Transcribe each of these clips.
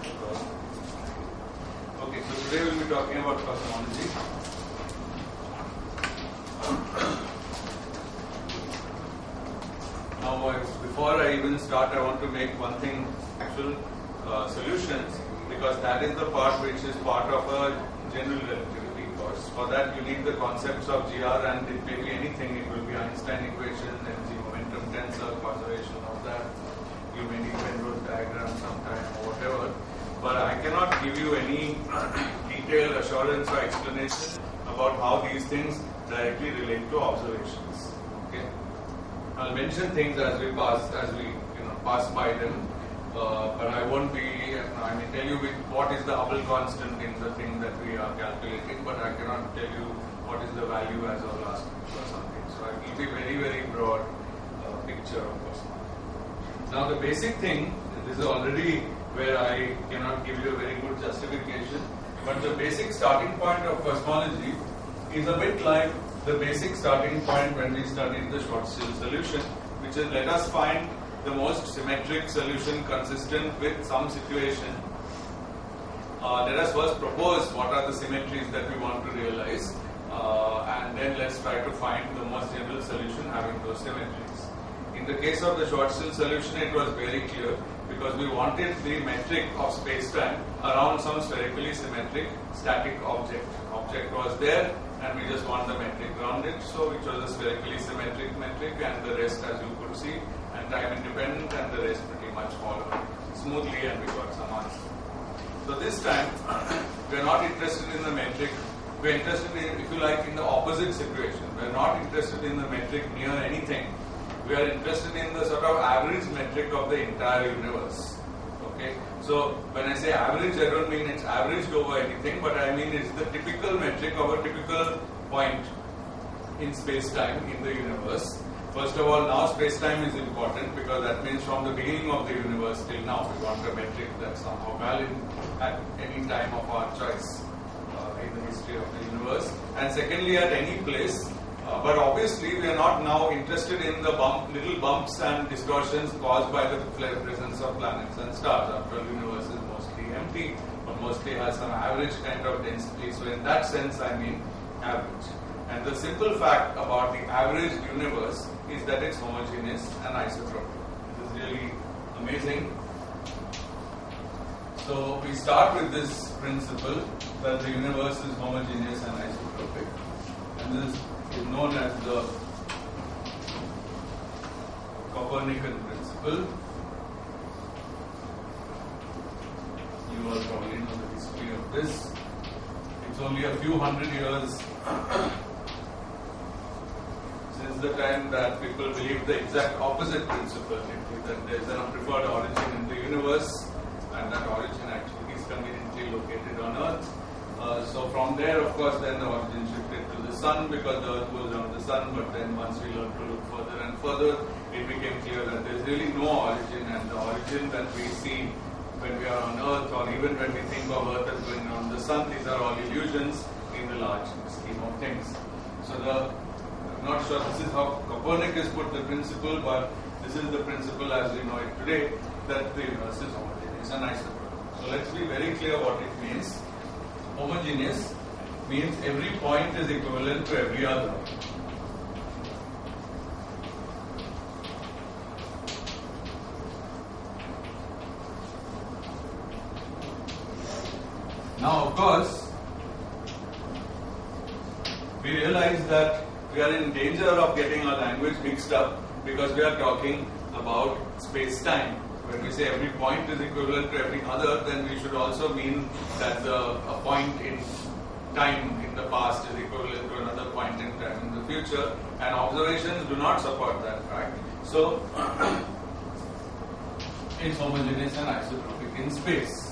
Okay, so today we'll be talking about cosmology. Now, before I even start, I want to make one thing actual solutions, because that is the part which is part of a general relativity course. For that, you need the concepts of GR, and it may be anything. It will be Einstein equation, energy momentum tensor, conservation of that. You may need Penrose diagram sometime or whatever. But I cannot give you any detailed assurance or explanation about how these things directly relate to observations. Okay, I'll mention things as we pass by them, but I won't be. I may tell you what is the Hubble constant in the thing that we are calculating, but I cannot tell you what is the value as of last week or something. So it will be very, very broad picture of cosmology. Now the basic thing, this is already where I cannot give you a very good justification, but the basic starting point of cosmology is a bit like the basic starting point when we studied the Schwarzschild solution, which is let us find the most symmetric solution consistent with some situation. Let us first propose what are the symmetries that we want to realize, and then let's try to find the most general solution having those symmetries. In the case of the Schwarzschild solution, it was very clear, because we wanted the metric of space-time around some spherically symmetric static object. Object was there, and we just want the metric around it, so which was a spherically symmetric metric, and the rest, as you could see, and time independent, and the rest pretty much followed smoothly, and we got some answer. So this time, we are not interested in the metric. We are interested in, if you like, in the opposite situation. We are not interested in the metric near anything. We are interested in the sort of average metric of the entire universe. Okay, so when I say average, I don't mean it's averaged over anything, but I mean it's the typical metric of a typical point in space-time in the universe. First of all, now space-time is important, because that means from the beginning of the universe till now, we want a metric that's somehow valid at any time of our choice in the history of the universe. And secondly, at any place. But obviously, we are not now interested in the little bumps and distortions caused by the presence of planets and stars. After all, the universe is mostly empty, but mostly has some average kind of density. So in that sense, I mean average. And the simple fact about the average universe is that it's homogeneous and isotropic. This is really amazing. So we start with this principle that the universe is homogeneous and isotropic. And this is known as the Copernican principle. You all probably know the history of this. It's only a few hundred years since the time that people believed the exact opposite principle, that there is a preferred origin in the universe, and that origin actually is conveniently located on Earth. So from there, of course, then the origin shifted to the sun, because the Earth was around the sun. But then once we learned to look further and further, it became clear that there is really no origin, and the origin that we see when we are on Earth, or even when we think of Earth as going around the sun, these are all illusions in the large scheme of things. So I'm not sure this is how Copernicus put the principle, but this is the principle as we know it today, that the universe is homogeneous and isotropic. So let's be very clear what it means. Homogeneous means every point is equivalent to every other. Now, of course, we realize that we are in danger of getting our language mixed up, because we are talking about space-time. When we say every point is equivalent to every other, then we should also mean that a point in time in the past is equivalent to another point in time in the future, and observations do not support that fact. So, it's homogeneous and isotropic in space.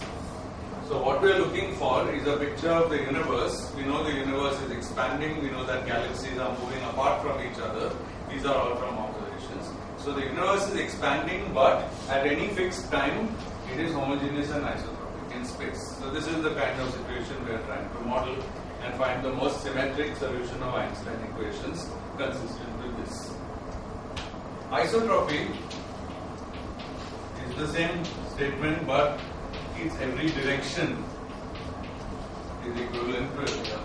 So what we are looking for is a picture of the universe. We know the universe is expanding, we know that galaxies are moving apart from each other. These are all from observations. So the universe is expanding, but at any fixed time, it is homogeneous and isotropic in space. So this is the kind of situation we are trying to model and find the most symmetric solution of Einstein equations consistent with this. Isotropy is the same statement, but its every direction is equivalent to area.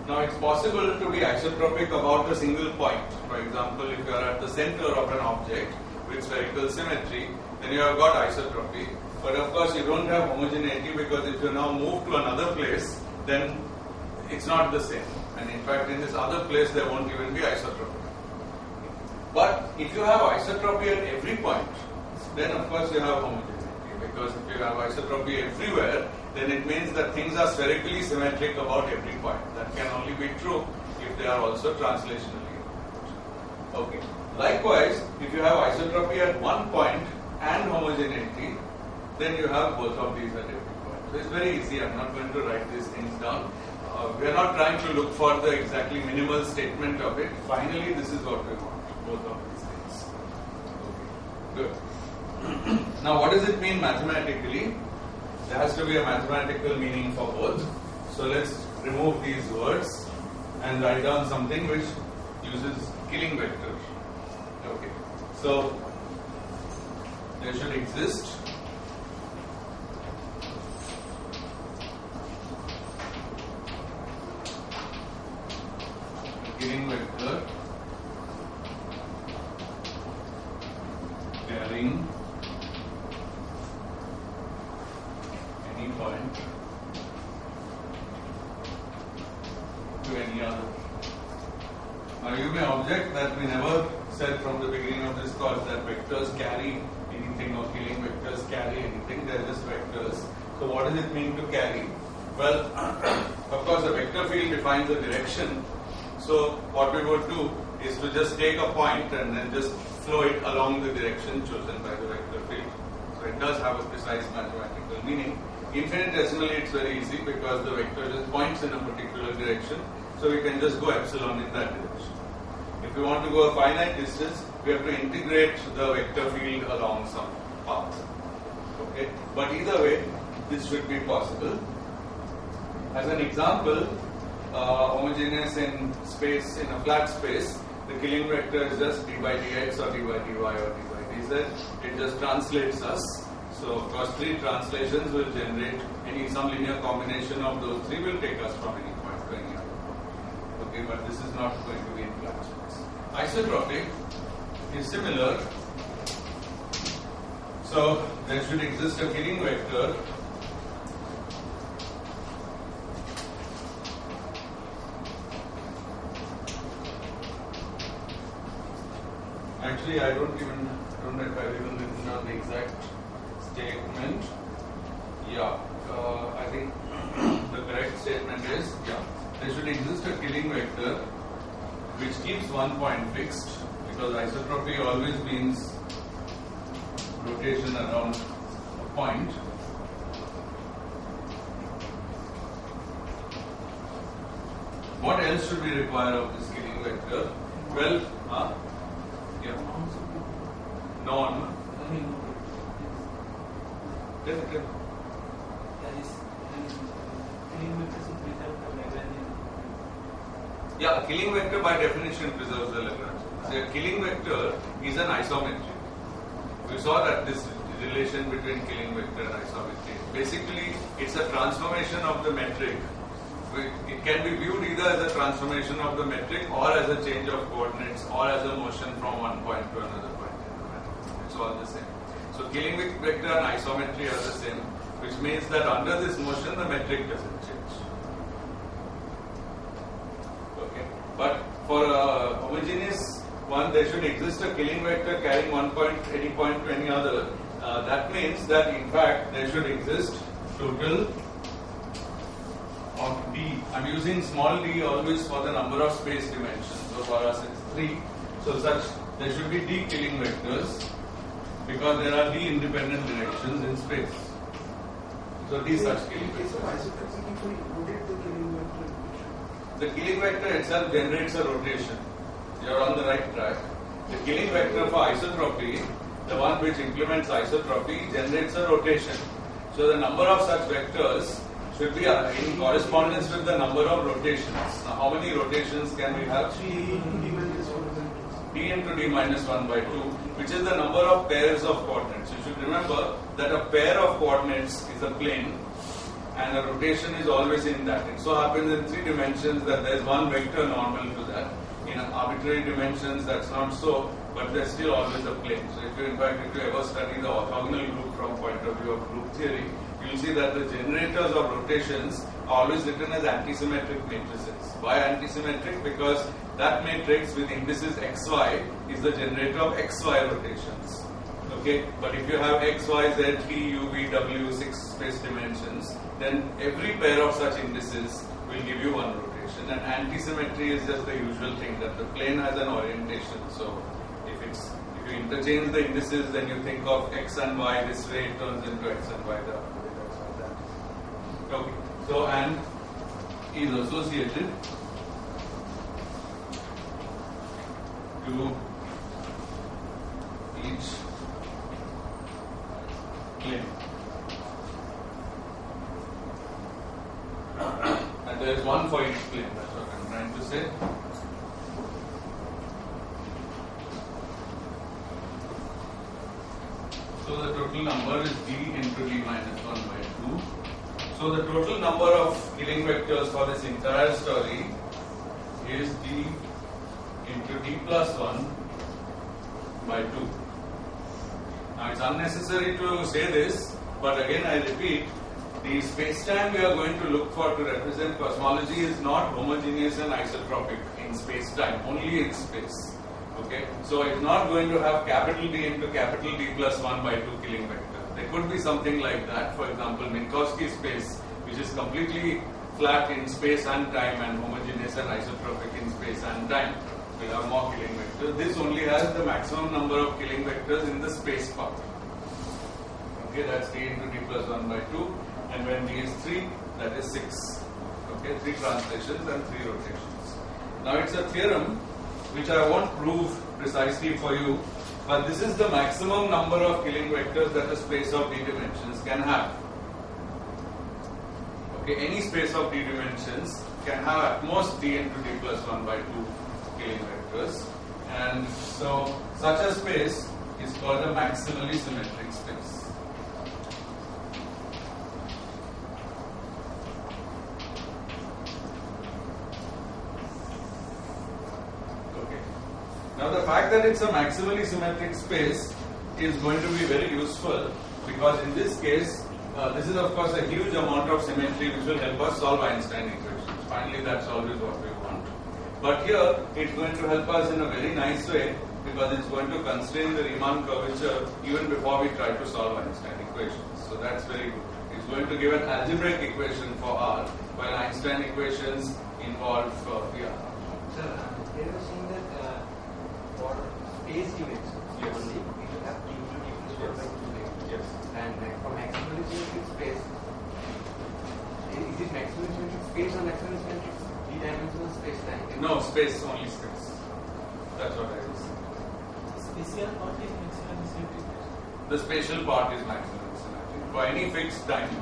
Now it's possible to be isotropic about a single point. For example, if you are at the center of an object with spherical symmetry, then you have got isotropy. But of course you don't have homogeneity, because if you now move to another place, then it's not the same. And in fact in this other place there won't even be isotropy. But if you have isotropy at every point, then of course you have homogeneity, because if you have isotropy everywhere, then it means that things are spherically symmetric about every point. That can only be true if they are also translationally. Okay. Likewise, if you have isotropy at one point and homogeneity, then you have both of these at every point. So it's very easy. I'm not going to write these things down. We are not trying to look for the exactly minimal statement of it. Finally, this is what we want, both of these things. Okay. Good. Now, what does it mean mathematically? There has to be a mathematical meaning for both. So let's remove these words and write down something which uses killing vector. Okay. So there should exist a killing vector carrying any point to any other. Now you may object that we never said from the beginning of this course that vectors carry anything or killing vectors carry anything, they are just vectors. So what does it mean to carry? Well, of course the vector field defines the direction. So what we would do is to just take a point and then just flow it along the direction chosen by the vector field. So it does have a precise mathematical meaning. Infinitesimally it's very easy because the vector just points in a particular direction, so we can just go epsilon in that direction. If we want to go a finite distance, we have to integrate the vector field along some path. Okay? But either way, this should be possible. As an example, homogeneous in space, in a flat space, the killing vector is just d by dx or d by dy or d by dz. It just translates us. So of course 3 translations will generate some linear combination of those 3 will take us from any point to any other point. Okay, but this is not going to be in flat space. Isotropic is similar. So there should exist a killing vector actually I don't know if I've even written down the exact statement. Yeah, I think the correct statement is, there should exist a killing vector which keeps one point fixed, because isotropy always means rotation around a point. What else should we require of this killing vector? Well, non. Yeah, a killing vector by definition preserves the Lagrange. So a killing vector is an isometry. We saw that this relation between killing vector and isometry. Basically, it's a transformation of the metric. It can be viewed either as a transformation of the metric or as a change of coordinates or as a motion from one point to another point in the metric. It's all the same. So killing vector and isometry are the same, which means that under this motion the metric doesn't change. Okay. But for a homogeneous one, there should exist a killing vector carrying one point, any point to any other. That means that in fact there should exist total of d. I'm using small d always for the number of space dimensions. So for us it's 3. So there should be d killing vectors because there are d independent directions in space. So d such killing vectors. The killing vector itself generates a rotation. You are on the right track. The killing vector for isotropy, the one which implements isotropy, generates a rotation. So the number of such vectors should be in correspondence with the number of rotations. Now, how many rotations can we have? d into d minus 1 by 2, which is the number of pairs of coordinates. You should remember that a pair of coordinates is a plane and a rotation is always in that. It so happens in 3 dimensions that there is one vector normal to that. In arbitrary dimensions that's not so, but there's still always a plane. So if you ever study the orthogonal group from point of view of group theory, you'll see that the generators of rotations are always written as antisymmetric matrices. Why antisymmetric? Because that matrix with indices xy is the generator of xy rotations. Okay, but if you have x, y, z, t, u, v, w, 6 space dimensions, then every pair of such indices will give you one rotation. And antisymmetry is just the usual thing that the plane has an orientation. So if you interchange the indices, then you think of x and y this way, it turns into x and y the other way. That's what that. Okay, so and is associated to each plane. And there is one for each plane, that's what I'm trying to say. So the total number is d into d minus 1 by 2. So the total number of Killing vectors for this entire story is d into d plus 1 by 2. Now it's unnecessary to say this, but again I repeat, the space-time we are going to look for to represent cosmology is not homogeneous and isotropic in space-time, only in space. Okay, so it's not going to have capital D into capital D plus 1 by 2 Killing vector. There could be something like that, for example, Minkowski space, which is completely flat in space and time and homogeneous and isotropic in space and time. Will have more Killing vectors. This only has the maximum number of Killing vectors in the space part. Okay, that's d into d plus 1 by 2. And when d is 3, that is 6. Okay, 3 translations and 3 rotations. Now it's a theorem which I won't prove precisely for you, but this is the maximum number of Killing vectors that a space of d dimensions can have. Okay, any space of d dimensions can have at most d into d plus 1 by 2 Killing vectors, and so such a space is called a maximally symmetric space. Okay. Now the fact that it's a maximally symmetric space is going to be very useful, because in this case, this is of course a huge amount of symmetry which will help us solve Einstein equations. Finally, that's always what we want. But here, it's going to help us in a very nice way, because it's going to constrain the Riemann curvature even before we try to solve Einstein equations. So that's very good. It's going to give an algebraic equation for R, while Einstein equations involve Sir, they were saying that for space dimensions, yes, only we will have d into d plus 1 by 2. Yes. And for maximally symmetric space, is it maximally symmetric space or maximally symmetric d-dimensional space-time? No, space, only space. That's what I was saying. Spatial part is maximally symmetric. The spatial part is maximally symmetric. For any fixed time,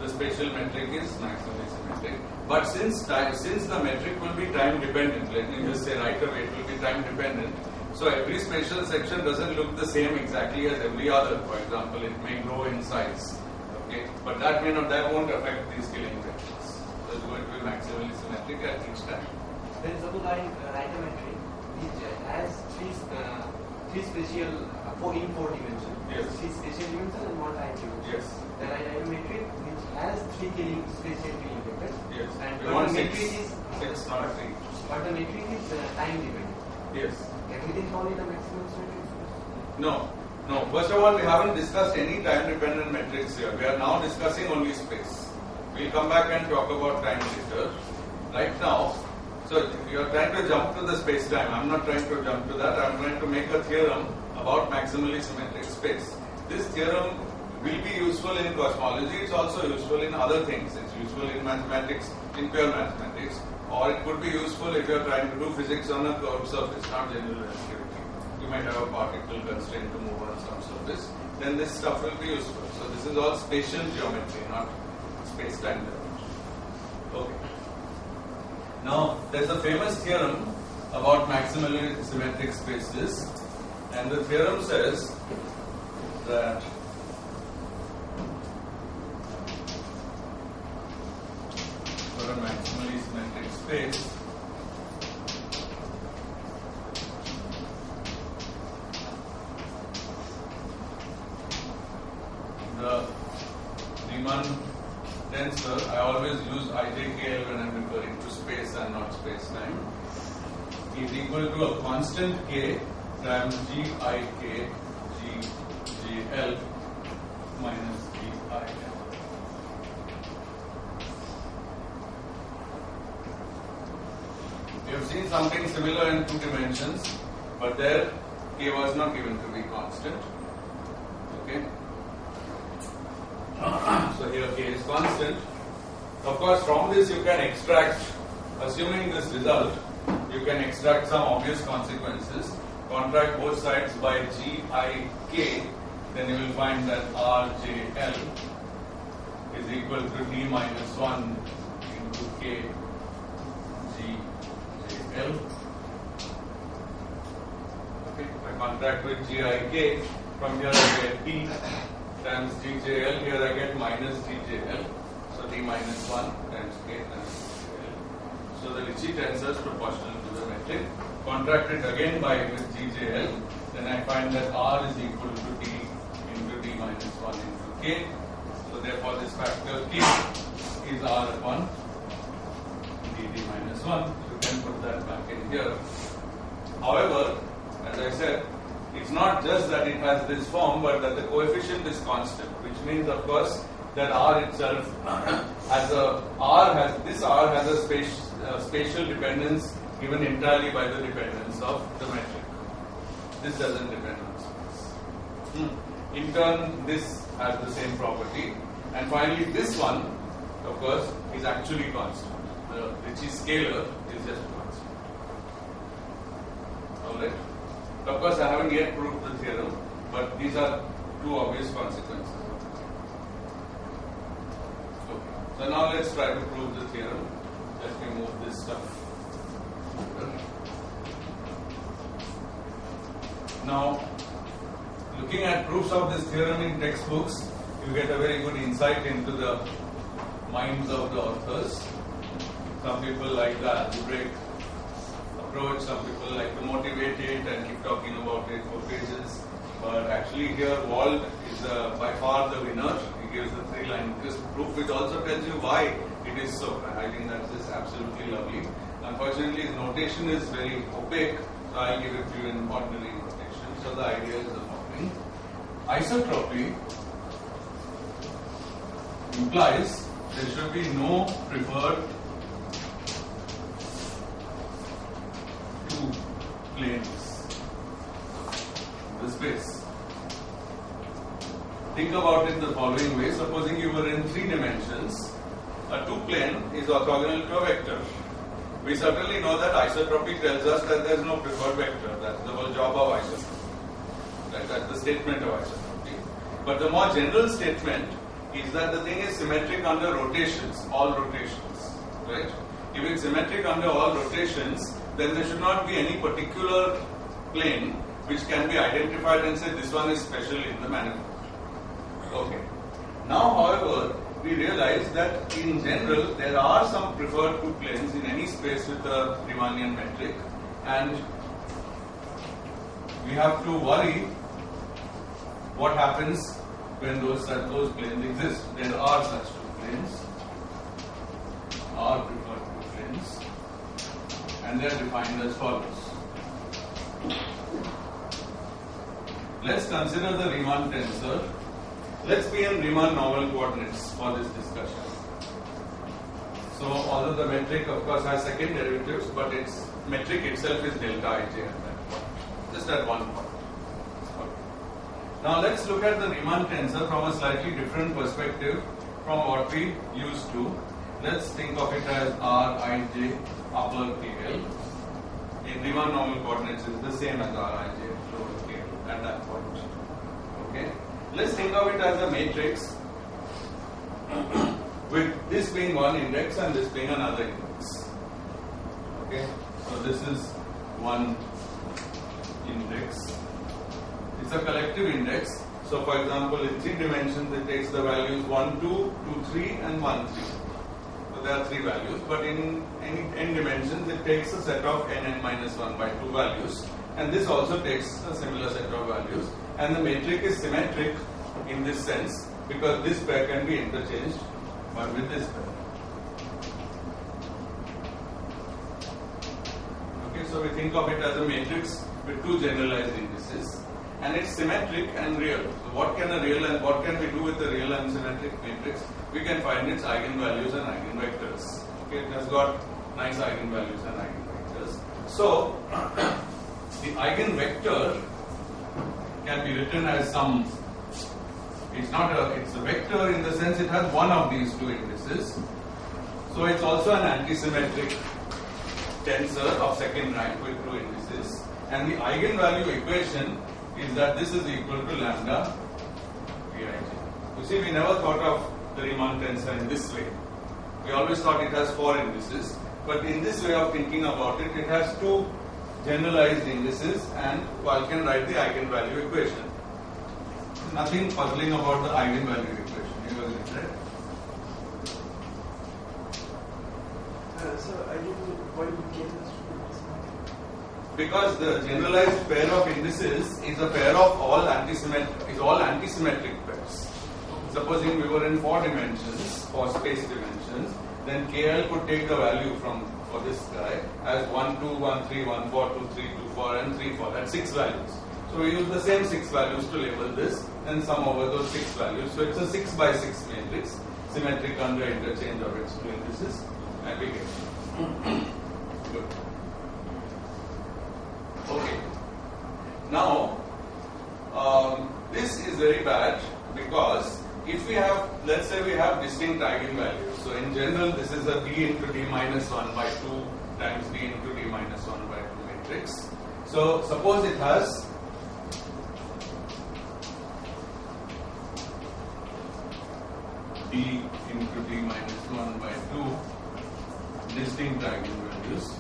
the spatial metric is maximally symmetric. But since the metric will be time dependent, let me just say right away, it will be time dependent. So every spatial section doesn't look the same exactly as every other. For example, it may grow in size. Okay, but that won't affect these Killing vectors. So it's going to be maximally symmetric at each time. Then suppose I write a metric which has three spatial, in 4 dimensions. Yes. 3 spatial dimensions and 1 time dimension. Yes. Then I write a metric which has 3 spatial Killing vectors. Yes. And We but want the metric is 6, not 3. but the metric is time dependent. Yes. Can we then call it a maximum symmetric space? No. First of all, we haven't discussed any time-dependent metrics here. We are now discussing only space. We'll come back and talk about time later. Right now, so you are trying to jump to the space-time. I'm not trying to jump to that. I'm trying to make a theorem about maximally symmetric space. This theorem will be useful in cosmology. It's also useful in other things. It's useful in mathematics, in pure mathematics, or it could be useful if you are trying to do physics on a curved surface, not general relativity. You might have a particle constraint to move on some surface. Then this stuff will be useful. So this is all spatial geometry, not space-time dimension. Okay. Now, there's a famous theorem about maximally symmetric spaces, and the theorem says that for a maximally symmetric space, the Riemann tensor, I always use IJKL when I am referring to space and not space-time, is equal to a constant K times GIK GJL minus GIL. We have seen something similar in 2 dimensions, but there K was not given to be constant. Okay. So here K is constant. Of course, from this you can extract, assuming this result, you can extract some obvious consequences. Contract both sides by GIK, then you will find that RJL is equal to D minus 1 into K GJL. Okay, if I contract with GIK, from here I get D times GJL, here I get minus GJL, so D minus 1 times K times GJL. So the Ricci tensor is proportional to the metric. Contracted again by with GJL, then I find that R is equal to D into D minus 1 into K. So therefore this factor K is R upon D minus 1. You can put that back in here. However, as I said, it's not just that it has this form, but that the coefficient is constant, which means, of course, that R itself has this R has a spatial dependence given entirely by the dependence of the metric. This doesn't depend on space. In turn, this has the same property, and finally, this one, of course, is actually constant. The Ricci scalar is just constant. Alright. Of course, I haven't yet proved the theorem, but these are 2 obvious consequences. Okay. So now let's try to prove the theorem. Let me move this stuff. Now, looking at proofs of this theorem in textbooks, you get a very good insight into the minds of the authors. Some people like the algebraic approach, some people like to motivate it and keep talking about it for pages. But actually here Wald is by far the winner. He gives the 3-line proof, which also tells you why it is so. I think that is absolutely lovely. Unfortunately, his notation is very opaque, so I'll give it to you in ordinary notation. So the idea is the following. Isotropy implies there should be no preferred two planes in the space. Think about it the following way. Supposing you were in 3 dimensions, a 2-plane is orthogonal to a vector. We certainly know that isotropy tells us that there is no preferred vector. That's the whole job of isotropy. That's the statement of isotropy. But the more general statement is that the thing is symmetric under rotations, all rotations. Right? If it's symmetric under all rotations, then there should not be any particular plane which can be identified and say this one is special in the manifold. Okay. Now, however, we realize that in general there are some preferred 2 planes in any space with a Riemannian metric, and we have to worry what happens when those planes exist. There are such 2 planes, are preferred 2 planes, and they are defined as follows. Let's consider the Riemann tensor. Let's be in Riemann normal coordinates for this discussion. So, although the metric of course has second derivatives, but its metric itself is delta ij at that point, just at one point. Okay. Now let's look at the Riemann tensor from a slightly different perspective from what we used to. Let's think of it as Rij upper KL. In Riemann normal coordinates is the same as Rij lower KL at that point. Okay. Let's think of it as a matrix with this being one index and this being another index. Okay, so this is one index. It's a collective index. So for example, in 3 dimensions it takes the values 1, 2, 2, 3 and 1, 3. So there are 3 values, but in any n dimensions it takes a set of n minus 1 by 2 values, and this also takes a similar set of values, and the matrix is symmetric in this sense because this pair can be interchanged but with this pair. Okay, so we think of it as a matrix with 2 generalized indices, and it's symmetric and real. So what can we do with the real and symmetric matrix? We can find its eigenvalues and eigenvectors. Okay, it has got nice eigenvalues and eigenvectors. So the eigenvector can be written as some. It's a vector in the sense it has one of these 2 indices. So it's also an antisymmetric tensor of second rank with 2 indices. And the eigenvalue equation is that this is equal to lambda Vij. You see, we never thought of the Riemann tensor in this way. We always thought it has 4 indices, but in this way of thinking about it, it has 2 generalized indices, and one can write the eigenvalue equation. Nothing puzzling about the eigenvalue equation. You agree, right? So I don't know why we get this. Because the generalized pair of indices is a pair of all antisymmetric pairs. Supposing we were in 4 dimensions, 4 space dimensions, then KL could take the value for this guy as 1, 2, 1, 3, 1, 4, 2, 3, 2, 4 and 3, 4. That's 6 values. So we use the same 6 values to label this and sum over those 6 values. So it's a 6 by 6 matrix, symmetric under interchange of its 2 indices, and we get good. Okay. Now, this is very bad because if we have, let's say we have distinct eigenvalues. So in general, this is a d into d minus 1 by 2 times d into d minus 1 by 2 matrix. So suppose it has d into d minus 1 by 2 distinct eigenvalues.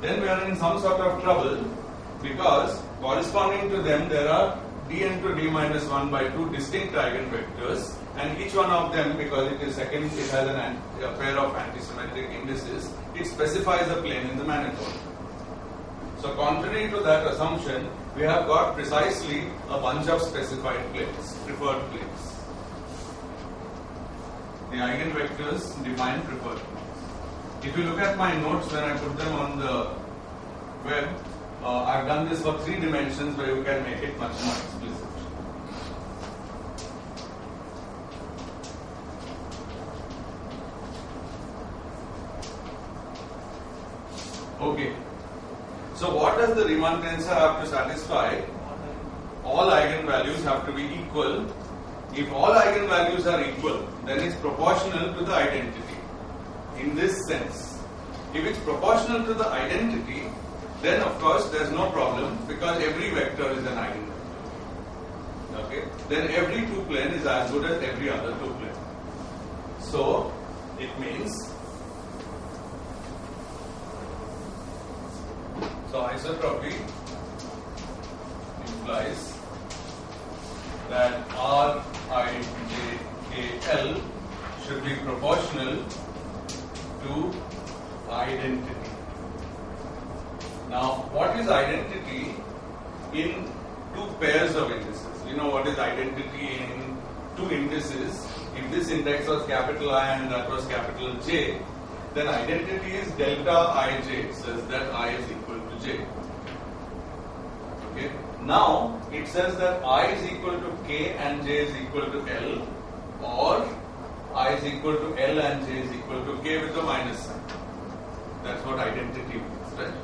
Then we are in some sort of trouble because corresponding to them there are d into d minus 1 by 2 distinct eigenvectors, and each one of them, because it is it has a pair of antisymmetric indices, it specifies a plane in the manifold. So contrary to that assumption, we have got precisely a bunch of specified planes, preferred planes. The eigenvectors define preferred planes. If you look at my notes when I put them on the web, I've done this for 3 dimensions where you can make it much more explicit. Okay. So what does the Riemann tensor have to satisfy? All eigenvalues have to be equal. If all eigenvalues are equal, then it's proportional to the identity. In this sense, if it's proportional to the identity, then of course there's no problem because every vector is an eigenvector. Okay? Then every 2 plane is as good as every other 2 plane. So it means, so isotropy implies that Rij should be proportional to identity. Now, what is identity in 2 pairs of indices? You know what is identity in 2 indices? If this index was capital I and that was capital J, then identity is delta Ij, says that I is equal to J. Okay. Now, it says that I is equal to K and J is equal to L, or I is equal to L and J is equal to K with a minus sign. That's what identity means, right?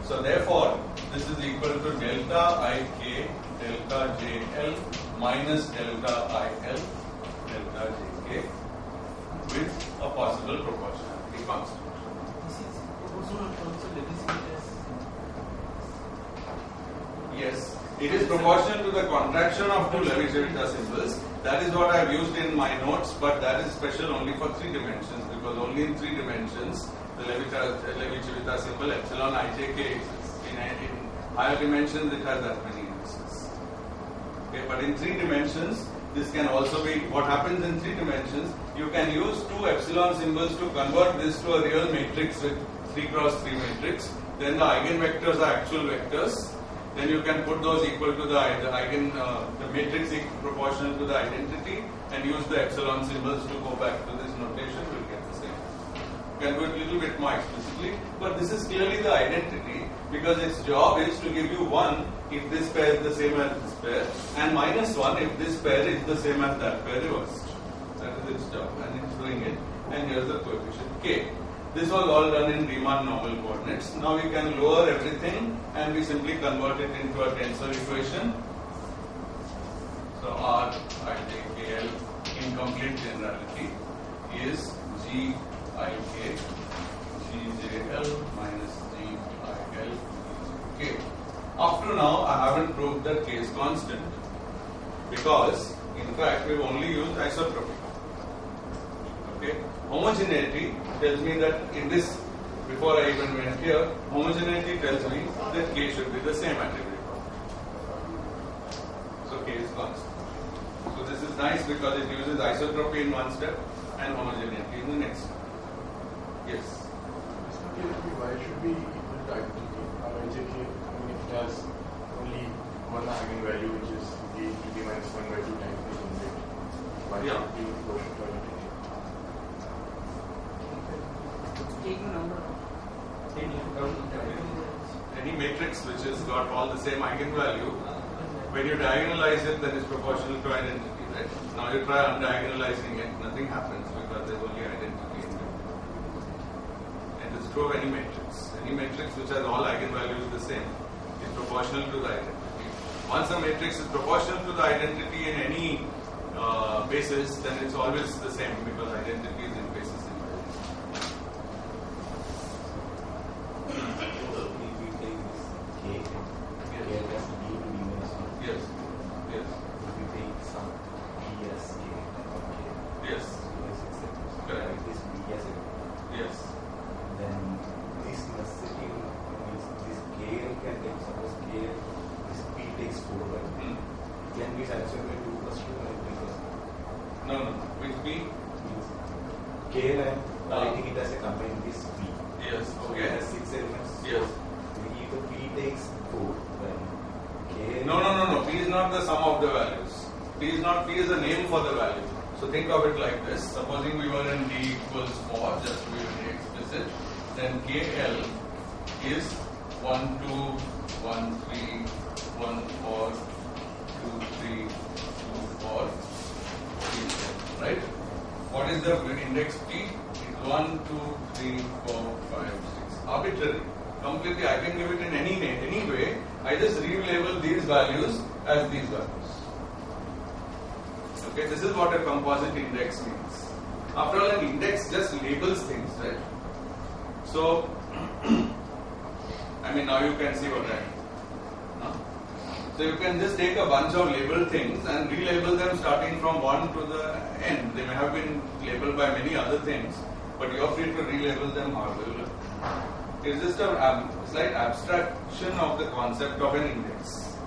So therefore, this is equal to delta Ik, delta Jl minus delta Il, delta Jk with a possible proportionality constant. This is proportional also Levy-Smith as. Yes, it is proportional to the contraction of 2 Levy-Civita symbols. that is what I have used in my notes, but that is special only for 3 dimensions, because only in 3 dimensions the Levi-Civita symbol epsilon ijk exists. In higher dimensions it has that many indices. Okay, but in 3 dimensions this can also be, what happens in 3 dimensions, you can use 2 epsilon symbols to convert this to a real matrix with 3 cross 3 matrix. Then the eigenvectors are actual vectors. Then you can put those equal to the matrix proportional to the identity, and use the epsilon symbols to go back to this notation. We'll get the same. You can do it a little bit more explicitly, but this is clearly the identity, because its job is to give you 1 if this pair is the same as this pair, and -1 if this pair is the same as that pair reversed. That is its job, and it's doing it. And here's the coefficient k. This was all done in Riemann normal coordinates. Now we can lower everything and we simply convert it into a tensor equation. So R I J K L in complete generality is G I K G J L minus G I L K. Up to now I haven't proved that K is constant, because in fact we've only used isotropy. Okay. Homogeneity tells me that in this, before I even went here, homogeneity tells me that K should be the same at every point. So K is constant. So this is nice because it uses isotropy in one step and homogeneity in the next step. Yes? Why should we equal to identity? IJK, I mean, if it has only one eigenvalue, which is k to the minus 1 by 2 times the unit, why should we quotient to identity? Any matrix which has got all the same eigenvalue, when you diagonalize it, then it's proportional to identity, right? Now you try undiagonalizing it, nothing happens because there's only identity in it. And it's true of any matrix. Any matrix which has all eigenvalues the same is proportional to the identity. Once a matrix is proportional to the identity in any basis, then it's always the same because identity is in basis. Think of it like this. Supposing we were in D equals 4, just to be very explicit, then KL is 1, 2, 1, 3, 1, 4, 2, 3, 2, 4, 3, 7, right? What is the index P? It's 1, 2, 3, 4, 5, 6. Arbitrary. Completely, I can give it in any way. I just relabel these values as these values. Okay, this is what a composite index means. After all, an index just labels things, right? So, I mean, now you can see what I mean. No? So you can just take a bunch of labeled things and relabel them starting from 1 to the end. They may have been labeled by many other things, but you are free to relabel them however you like. It's just a slight abstraction of the concept of an index.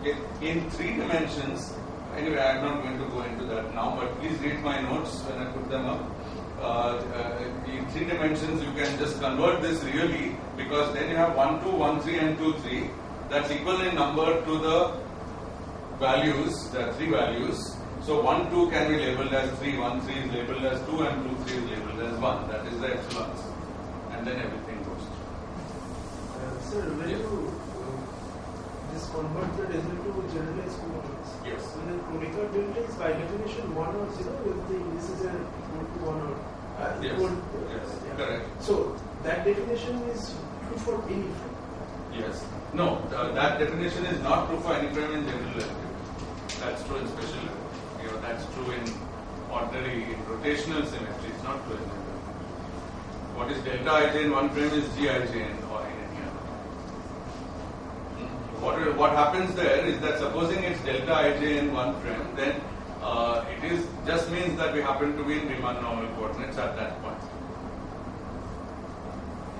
Okay, in 3 dimensions. Anyway, I am not going to go into that now, but please read my notes when I put them up. In 3 dimensions, you can just convert this really, because then you have 1, 2, 1, 3 and 2, 3. That's equal in number to the values, there are 3 values. So 1, 2 can be labeled as 3, 1, 3 is labeled as 2 and 2, 3 is labeled as 1. That is the epsilons. And then everything goes through. Sir, when you convert the decimal to generalized coordinates. Yes. And then Kronecker delta is by definition 1 or 0 if the indices are equal to 1 or yes. equal. Yes. Yeah. Correct. So that definition is true for any frame. Yes. No, that definition is not true for any frame in general relativity. That's true in special relativity. You know, that's true in ordinary, in rotational symmetry. It's not true in general relativity. What is delta ij in one frame is Gij in or in any other. what happens there is that supposing it's delta ij in one frame, then it is just means that we happen to be in Riemann normal coordinates at that point.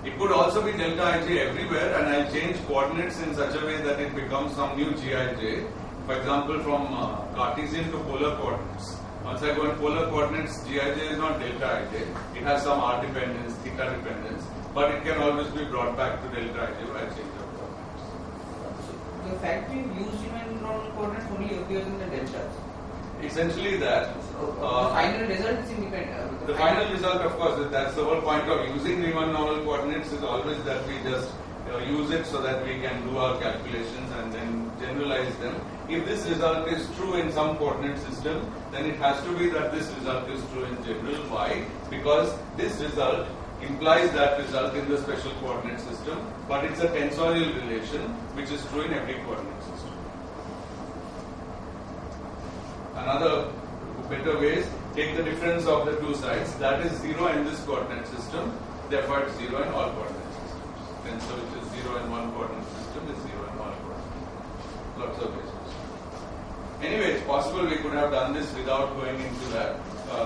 It could also be delta ij everywhere, and I'll change coordinates in such a way that it becomes some new gij. For example, from Cartesian to polar coordinates. Once I go in polar coordinates, gij is not delta ij. It has some r dependence, theta dependence, but it can always be brought back to delta ij by change of coordinates. So the fact we use Riemann normal coordinates only appears in the deltas. Essentially that. The final result is independent. The final result, of course, that's the whole point of using Riemann normal coordinates is always that we just use it so that we can do our calculations and then generalize them. If this result is true in some coordinate system, then it has to be that this result is true in general. Why? Because this result implies that result in the special coordinate system, but it's a tensorial relation which is true in every coordinate system. Another better way is take the difference of the two sides, that is 0 in this coordinate system, therefore it's 0 in all coordinate systems. Tensor which is 0 in one coordinate system is 0 in all coordinate. Lots of ways. Anyway, it's possible we could have done this without going into that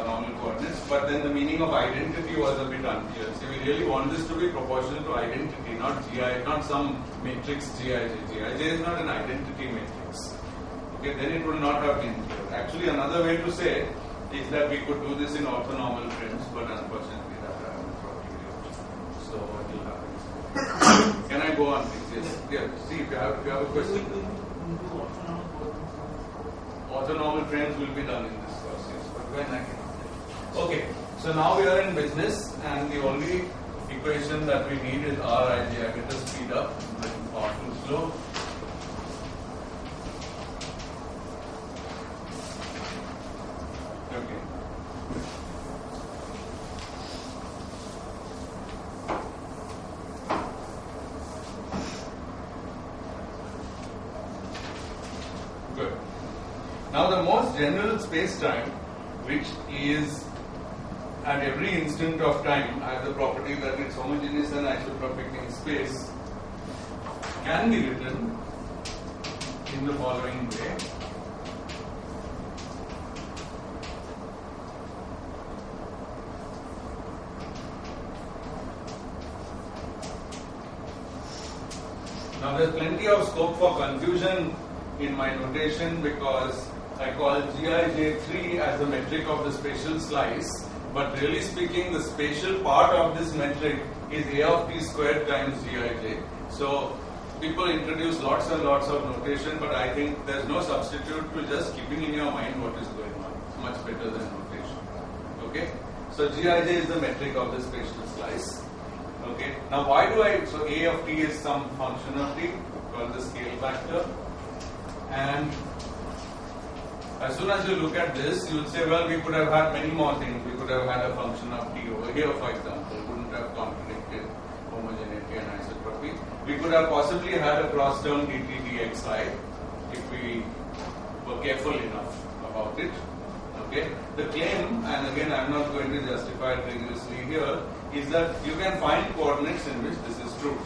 normal coordinates, but then the meaning of identity was a bit unclear. See, we really want this to be proportional to identity, not GI, not some matrix GIJ. GIJ is not an identity matrix. Okay, then it would not have been clear. Actually, another way to say is that we could do this in orthonormal frames, but unfortunately that I haven't brought you. So what will happen? Can I go on, please? Yes. Yeah. See, if you have a question. Orthonormal frames will be done in this course, yes, but when I can. Okay, so now we are in business, and the only equation that we need is Rij. I better speed up, I'm far too slow. Okay. Good. Now the most general space-time, which is at every instant of time has the property that it's homogeneous and isotropic in space, can be written in the following way. Now there's plenty of scope for confusion in my notation because I call Gij3 as the metric of the spatial slice, but really speaking the spatial part of this metric is A of t squared times Gij. So people introduce lots and lots of notation, but I think there's no substitute to just keeping in your mind what is going on. It's much better than notation. Okay? So Gij is the metric of the spatial slice. Okay. Now why do so A of t is some function of t called the scale factor, and as soon as you look at this, you will say, well, we could have had many more things. We could have had a function of t over here, for example, wouldn't have contradicted homogeneity and isotropy. We could have possibly had a cross term dt dxi if we were careful enough about it. Okay. The claim, and again I am not going to justify it rigorously here, is that you can find coordinates in which this is true.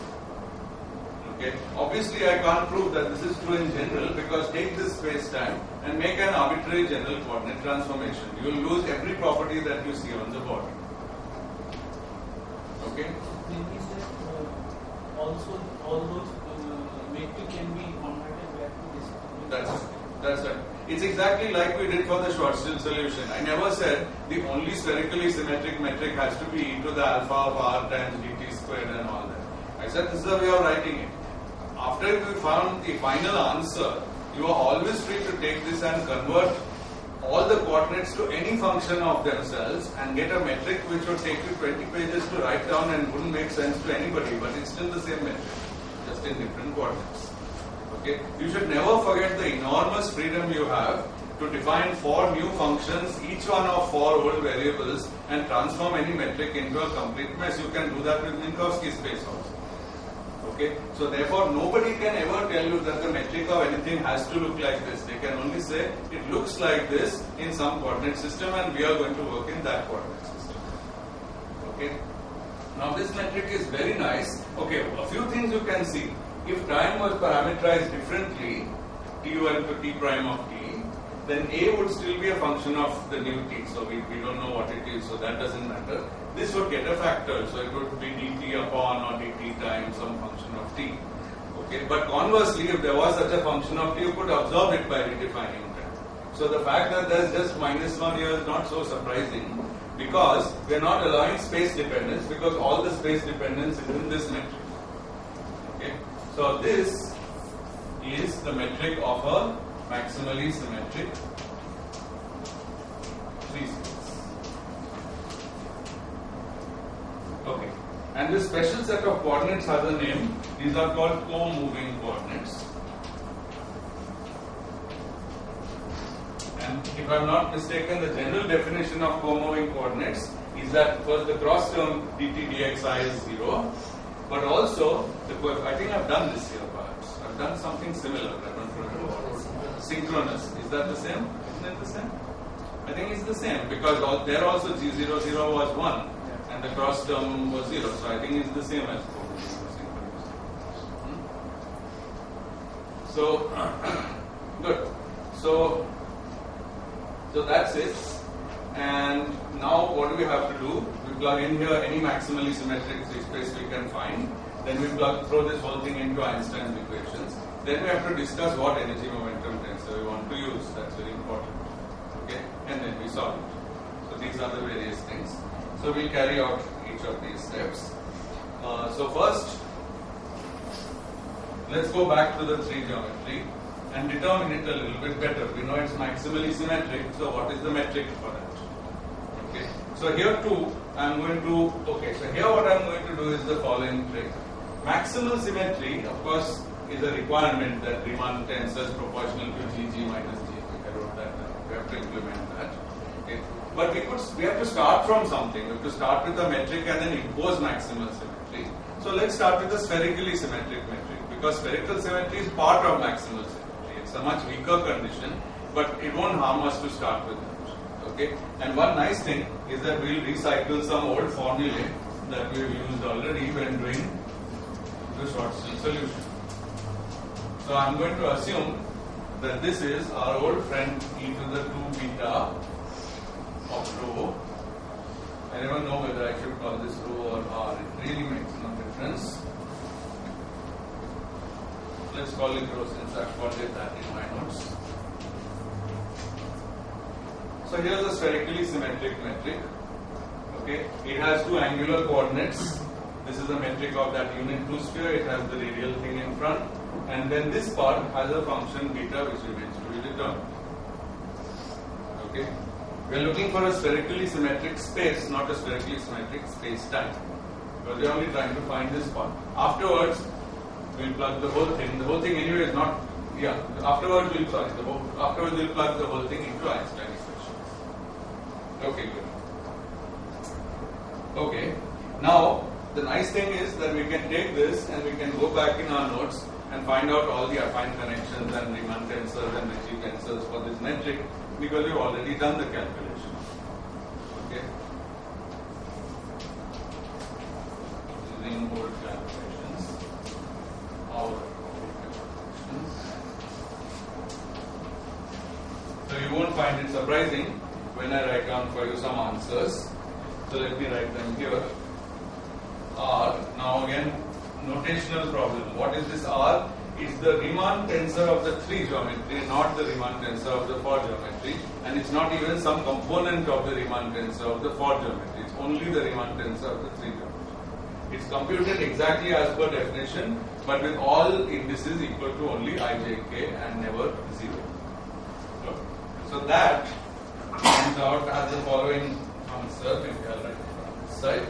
Okay. Obviously I can't prove that this is true in general, because take this space-time and make an arbitrary general coordinate transformation. You will lose every property that you see on the board. Okay. Means that also all those metric can be converted back to this. That's right. It's exactly like we did for the Schwarzschild solution. I never said the only spherically symmetric metric has to be e to the alpha of r times dt squared and all that. I said this is the way of writing it. After we found the final answer, you are always free to take this and convert all the coordinates to any function of themselves and get a metric which would take you 20 pages to write down and wouldn't make sense to anybody, but it's still the same metric, just in different coordinates. Okay? You should never forget the enormous freedom you have to define 4 new functions, each one of 4 old variables, and transform any metric into a complete mess. You can do that with Minkowski space also. Okay? So therefore, nobody can ever tell you that the metric of anything has to look like this. They can only say it looks like this in some coordinate system, and we are going to work in that coordinate system. Okay? Now this metric is very nice. Okay, a few things you can see. if time was parameterized differently, t1 to t prime of t, then a would still be a function of the new t, so we don't know what it is, so that doesn't matter. This would get a factor, so it would be dt upon or dt times some function of t. Okay, but conversely, if there was such a function of t, you could absorb it by redefining that. So the fact that there's just -1 here is not so surprising, because we're not allowing space dependence, because all the space dependence is in this metric. Okay, so this is the metric of a maximally symmetric 3-space. Okay, and this special set of coordinates has a name. These are called co-moving coordinates. And if I'm not mistaken, the general definition of co-moving coordinates is that first the cross term dt dxi is 0, but also I think I've done this here perhaps. I've done something similar. I don't remember what it was. Synchronous. Is that the same? Isn't it the same? I think it's the same, because there also g00 was 1 and the cross term was 0. So I think it's the same as synchronous. So good. So that's it. And now what do we have to do? We plug in here any maximally symmetric space we can find. Then we throw this whole thing into Einstein's equations. Then we have to discuss what energy momentum tensor we want to use. That's very important. Okay? And then we solve it. So these are the various things. So we'll carry out each of these steps. So first, let's go back to the 3 geometry and determine it a little bit better. We know it's maximally symmetric, so what is the metric for that? Okay. So here too, so here what I'm going to do is the following trick. Maximal symmetry, of course, is a requirement that Riemann tensor is proportional to Gg minus G. I wrote that down. We have to implement that. Okay. But we have to start from something. We have to start with a metric and then impose maximal symmetry. So let's start with a spherically symmetric metric, because spherical symmetry is part of maximal symmetry. It's a much weaker condition, but it won't harm us to start with that. Okay. And one nice thing is that we'll recycle some old formulae that we've used already when doing the Schwarzschild solution. So I'm going to assume that this is our old friend e to the 2 beta of rho. I never know whether I should call this rho or r. It really makes no difference. Let's call it rho since I've called it that in my notes. So here's a spherically symmetric metric. Okay, it has 2 angular coordinates. This is the metric of that unit 2 sphere. It has the radial thing in front, and then this part has a function beta which remains to be determined. Okay, we are looking for a spherically symmetric space, not a spherically symmetric space-time, because we are only trying to find this part. Afterwards, we'll plug the whole thing. The whole thing anyway is not. Yeah. Afterwards we'll plug the whole thing into Einstein equations. Okay, good. Okay. Now, the nice thing is that we can take this and we can go back in our notes and find out all the affine connections and Riemann tensors and Ricci tensors for this metric, because we've already done the calculation. Okay. Using old calculations. So you won't find it surprising when I write down for you some answers. So let me write them here. R. Now again, notational problem. What is this R? It's the Riemann tensor of the 3 geometry, not the Riemann tensor of the 4 geometry, and it's not even some component of the Riemann tensor of the 4 geometry. It's only the Riemann tensor of the 3 geometry. It's computed exactly as per definition, but with all indices equal to only ijk and never 0. So that comes out as the following answer. Maybe I'll write it on this side.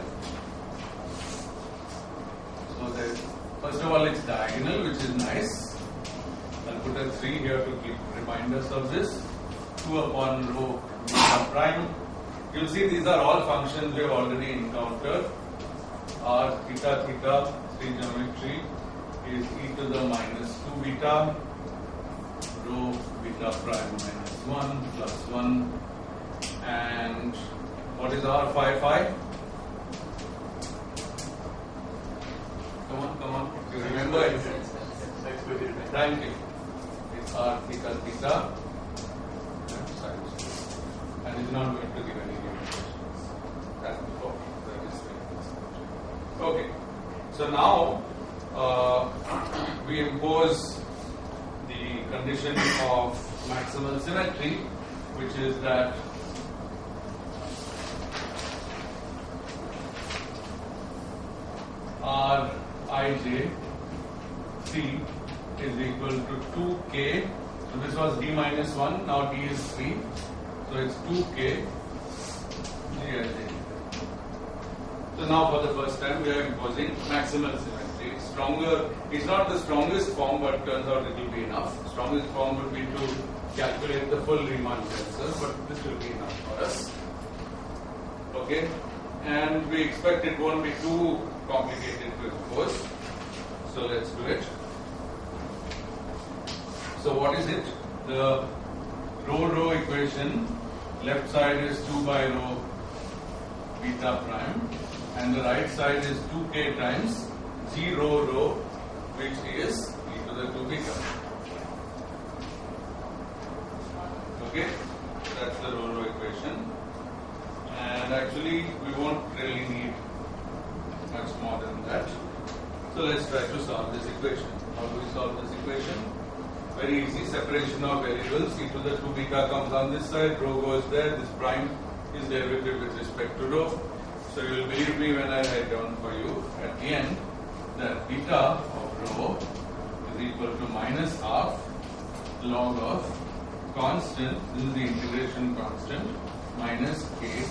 So first of all, it's diagonal, which is nice. I'll put a 3 here to keep reminders of this. 2 upon rho beta prime. You'll see these are all functions we have already encountered. R theta theta 3 geometry is e to the minus 2 beta rho beta prime minus 1 plus 1, and what is R phi phi? Come on, you remember it? with it. Thank you. It's r theta theta and sine square. And it's not going to give any limitations. That's before. That is okay. So now we impose the condition of maximal symmetry, which is that Rij C is equal to 2k. So this was d minus 1, now d is 3. So it's 2k Gij. So now for the first time we are imposing maximal symmetry. It's stronger, it's not the strongest form, but turns out it will be enough. Strongest form would be to calculate the full Riemann tensor, but this will be enough for us. Okay? And we expect it won't be too complicated to impose. So let's do it. So what is it? The rho equation, left side is 2 by rho beta prime, and the right side is 2k times g rho, which is e to the 2 beta. Okay, that's the rho equation. And actually, we won't really need much more than that. So let's try to solve this equation. How do we solve this equation? Very easy. Separation of variables. E to the 2 beta comes on this side. Rho goes there. This prime is derivative with respect to rho. So you will believe me when I write down for you at the end that beta of rho is equal to minus half log of constant. This is the integration constant minus k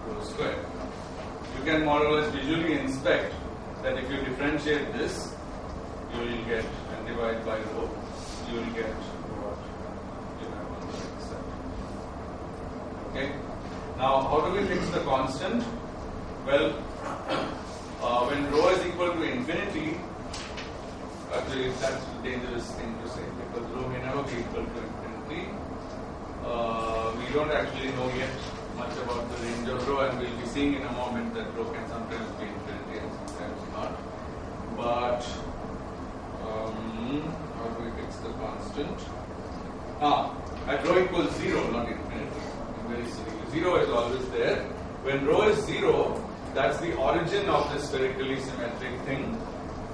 rho square. You can more or less visually inspect that if you differentiate this, you will get, and divide by rho, you will get what you have on the right side. Okay? Now, how do we fix the constant? Well, when rho is equal to infinity, actually that's a dangerous thing to say because rho may never be equal to infinity. We don't actually know yet much about the range of rho, and we'll be seeing in a moment that rho can sometimes be infinity and sometimes not. But how do we fix the constant? At rho equals 0, not infinity. Very silly. 0 is always there. When rho is 0, that's the origin of the spherically symmetric thing.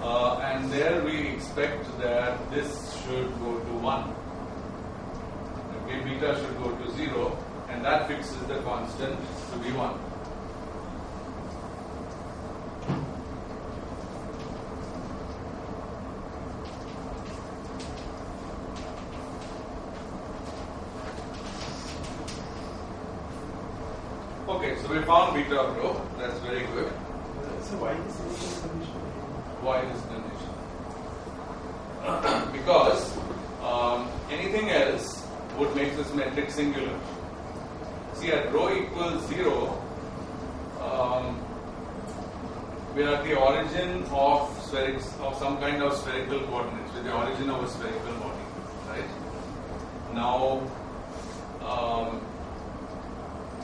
And there we expect that this should go to 1. Okay, beta should go to 0. And that fixes the constant to be 1. Okay, so we found beta of rho. That's very good. So why this initial condition? Why this condition? Because anything else would make this metric singular. See, at rho equals 0, we are at the origin of some kind of spherical coordinates, with the origin of a spherical body, right? Now,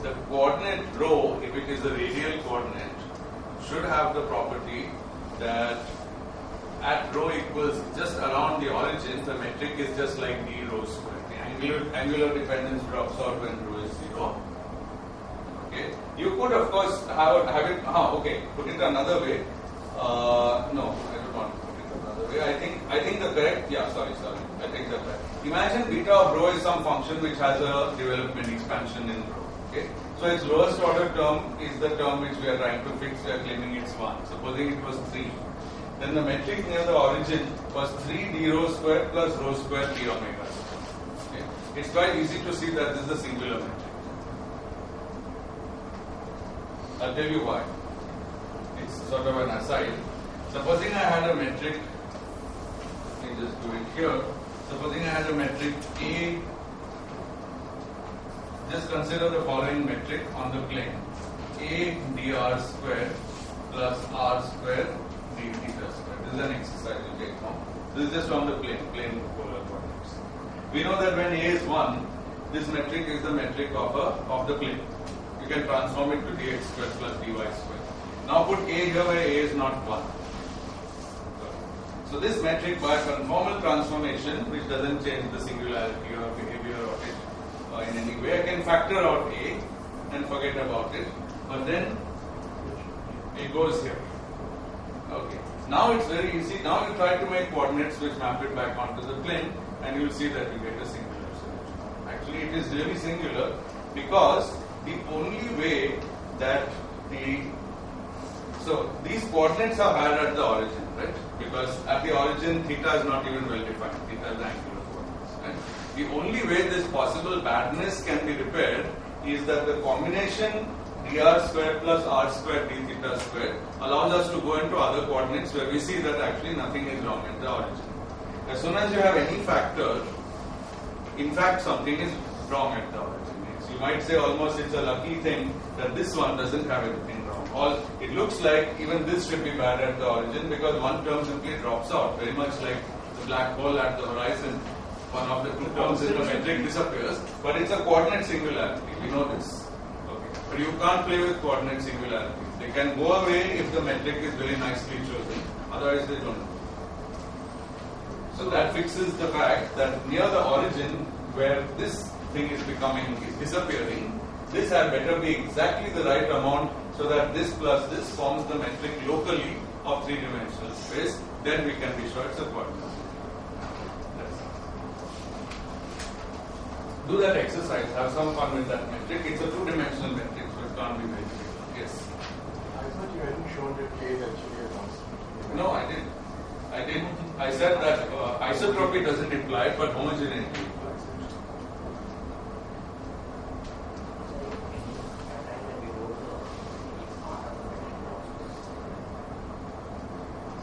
the coordinate rho, if it is a radial coordinate, should have the property that at rho equals just around the origin, the metric is just like d rho square. The angular dependence drops out when rho is 0. Okay. You could of course have it. Okay. Put it another way. No, I don't want to put it another way. I think the correct. Yeah. Sorry. I take that back. Imagine beta of rho is some function which has a development expansion in rho. Okay. So its lowest order term is the term which we are trying to fix. We are claiming it's 1. Supposing it was 3. Then the metric near the origin was 3 d rho square plus rho square p omega square. Okay. It's quite easy to see that this is a singular metric. I'll tell you why. It's sort of an aside. Supposing I had a metric, let me just do it here. Supposing I had a metric A, just consider the following metric on the plane. A dr square plus r square d theta square. This is an exercise you take home. This is just from the plane polar coordinates. We know that when A is 1, this metric is the metric of the plane. You can transform it to dx square plus dy square. Now put A here where A is not 1. So this metric by conformal transformation, which doesn't change the singularity or behavior of it in any way, I can factor out A and forget about it. But then it goes here. Okay. Now it's very easy. Now you try to make coordinates which map it back onto the plane, and you'll see that you get a singular solution. Actually, it is really singular because the only way that so these coordinates are had at the origin, right? Because at the origin, theta is not even well defined. Theta is angular coordinates. Right? The only way this possible badness can be repaired is that the combination dr square plus r square d theta square allows us to go into other coordinates where we see that actually nothing is wrong at the origin. As soon as you have any factor, in fact something is wrong at the origin. You might say almost it's a lucky thing that this one doesn't have anything wrong. It looks like even this should be bad at the origin because one term simply drops out, very much like the black hole at the horizon. One of the two terms in the metric disappears, but it's a coordinate singularity. We know this. But you can't play with coordinate singularities. They can go away if the metric is very nicely chosen, otherwise they don't. So that fixes the fact that near the origin where this thing is disappearing, this had better be exactly the right amount so that this plus this forms the metric locally of three-dimensional space. Then we can be sure it's a coordinate. Do that exercise, have some fun with that metric. It's a two-dimensional metric, so it can't be very big. Yes? I thought you hadn't shown that K is actually a constant. No, I didn't. I said that isotropy doesn't imply it, but homogeneity implies it.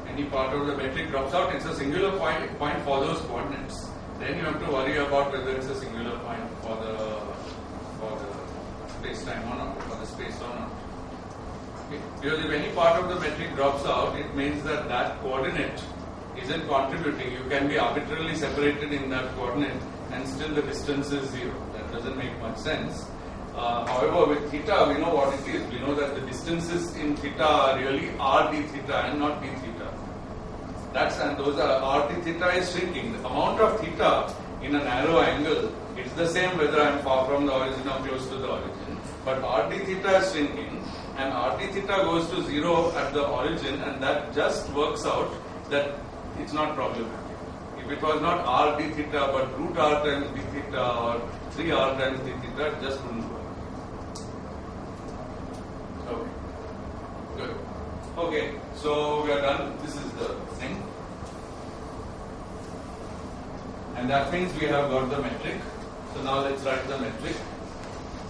Any part of the metric drops out, it's a singular point for those coordinates. Then you have to worry about whether it's a singular point for the space-time or not, for the space or not. Okay. Because if any part of the metric drops out, it means that that coordinate isn't contributing. You can be arbitrarily separated in that coordinate and still the distance is zero. That doesn't make much sense. However, with theta, we know what it is. We know that the distances in theta are really r d theta and not d theta. And those are r d theta is shrinking. The amount of theta in a narrow angle, it's the same whether I am far from the origin or close to the origin. But r d theta is shrinking, and r d theta goes to zero at the origin, and that just works out that it's not problematic. If it was not r d theta but root r times d theta or 3r times d theta, it just wouldn't work. Okay. Good. Okay, so we are done. This is the thing. And that means we have got the metric. So now let's write the metric.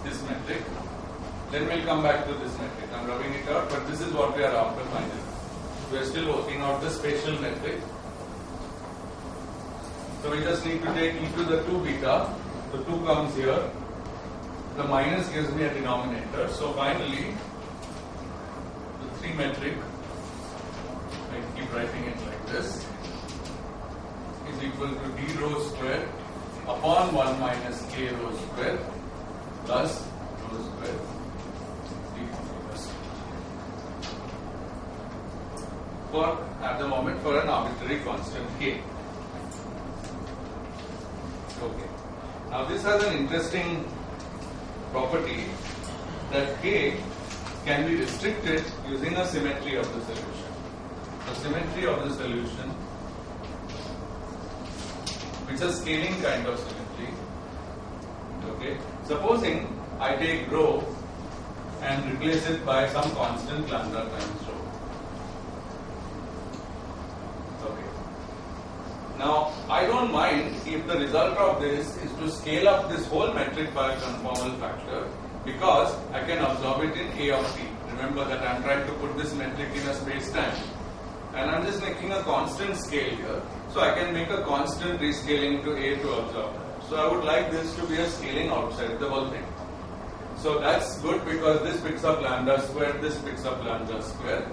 This metric. Then we'll come back to this metric. I'm rubbing it out, but this is what we are after finally. We are still working out the spatial metric. So we just need to take e to the 2 beta. So 2 comes here. The minus gives me a denominator. So finally, the 3 metric, I keep writing it like this, is equal to d rho square upon 1 minus k rho square plus rho square d theta for, at the moment, for an arbitrary constant k. Okay. Now this has an interesting property that k can be restricted using a symmetry of the solution. The symmetry of the solution, it's a scaling kind of symmetry. Okay. Supposing I take rho and replace it by some constant lambda times rho. Okay. Now I don't mind if the result of this is to scale up this whole metric by a conformal factor, because I can absorb it in A of t. Remember that I am trying to put this metric in a space-time, and I am just making a constant scale here. So I can make a constant rescaling to A to absorb that. So I would like this to be a scaling outside the whole thing. So that's good because this picks up lambda square, this picks up lambda square.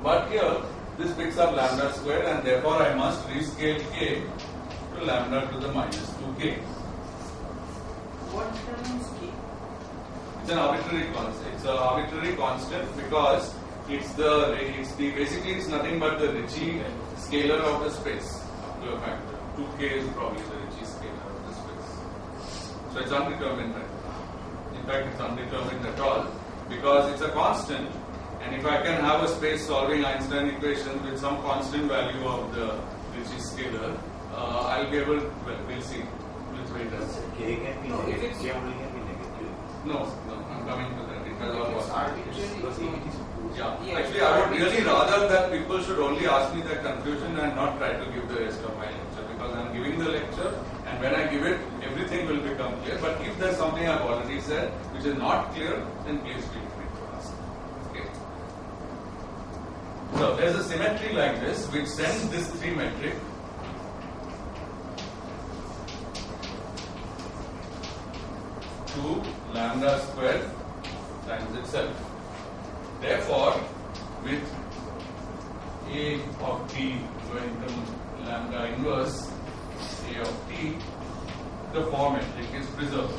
But here, this picks up lambda square, and therefore I must rescale k to lambda to the minus 2k. What terms k? It's an arbitrary constant. It's an arbitrary constant because basically it's nothing but the Ricci scalar of the space up to a factor. 2k is probably the Ricci scalar of the space. So it's undetermined right now. In fact, it's undetermined at all because it's a constant, and if I can have a space solving Einstein equation with some constant value of the Ricci scalar, I'll be able. Well, we'll see which way it does. K can be No, if negative. it's- K only can be negative. No, I'm coming to that. It has all It's possibilities. arbitrary. Yeah, actually, I would really rather that people should only ask me their confusion and not try to give the rest of my lecture, because I'm giving the lecture, and when I give it, everything will become clear. But if there's something I've already said which is not clear, then please feel free to ask. Okay. So there's a symmetry like this which sends this 3 metric to lambda square times itself. Therefore, with A of t going to lambda inverse A of t, the form metric is preserved.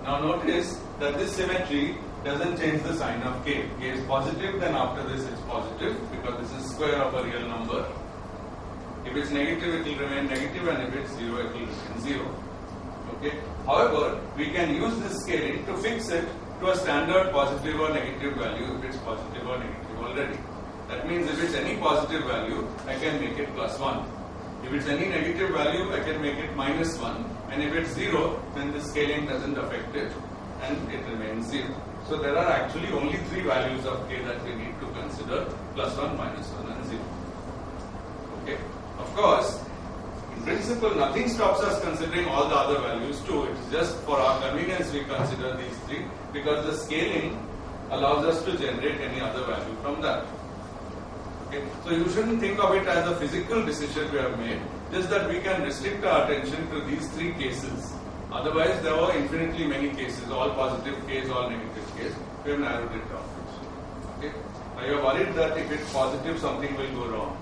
Now notice that this symmetry doesn't change the sign of k. K is positive, then after this it's positive because this is square of a real number. If it's negative, it will remain negative, and if it's 0, it will remain 0. Okay. However, we can use this scaling to fix it to a standard positive or negative value if it's positive or negative already. That means if it's any positive value, I can make it +1. If it's any negative value, I can make it -1. And if it's 0, then the scaling doesn't affect it and it remains 0. So there are actually only 3 values of k that we need to consider: +1, -1 and 0. Okay. Of course, in principle, nothing stops us considering all the other values too. It's just for our convenience we consider these 3 because the scaling allows us to generate any other value from that. Okay. So you shouldn't think of it as a physical decision we have made, just that we can restrict our attention to these 3 cases. Otherwise, there were infinitely many cases, all positive case, all negative case. We have narrowed it down. Okay. Now you are worried that if it's positive, something will go wrong.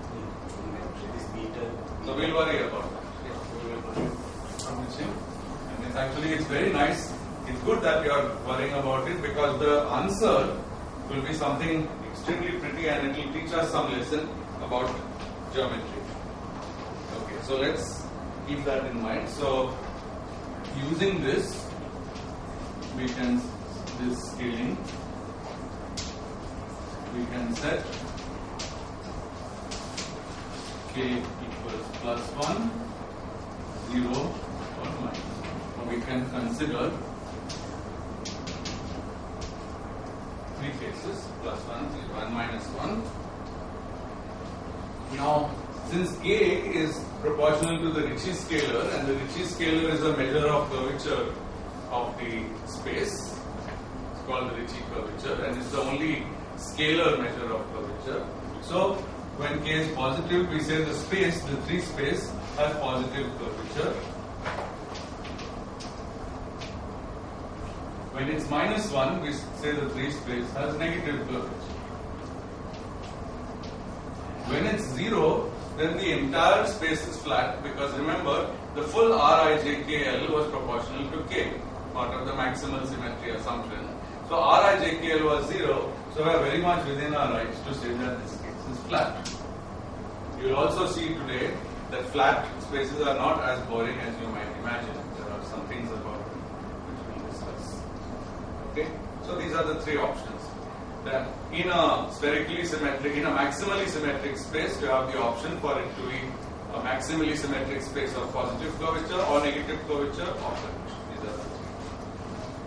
So we'll worry about that. And it's very nice. It's good that you are worrying about it because the answer will be something extremely pretty and it will teach us some lesson about geometry. Okay, so let's keep that in mind. So using this scaling, we can set k equals +1, 0 or minus. So we can consider 3 cases: +1, 0 and -1. Now, since k is proportional to the Ricci scalar, and the Ricci scalar is a measure of curvature of the space, it's called the Ricci curvature, and it's the only scalar measure of curvature. So when k is positive, we say the 3 space has positive curvature. When it's -1, we say the 3 space has negative curvature. When it's 0, then the entire space is flat because remember, the full Rijkl was proportional to k, part of the maximal symmetry assumption. So Rijkl was 0, so we are very much within our rights to say that this case is flat. You will also see today that flat spaces are not as boring as you might imagine. There are some things about it which we will discuss. Okay, so these are the 3 options. Then in a maximally symmetric space, you have the option for it to be a maximally symmetric space of positive curvature or negative curvature or curvature. These are the 3.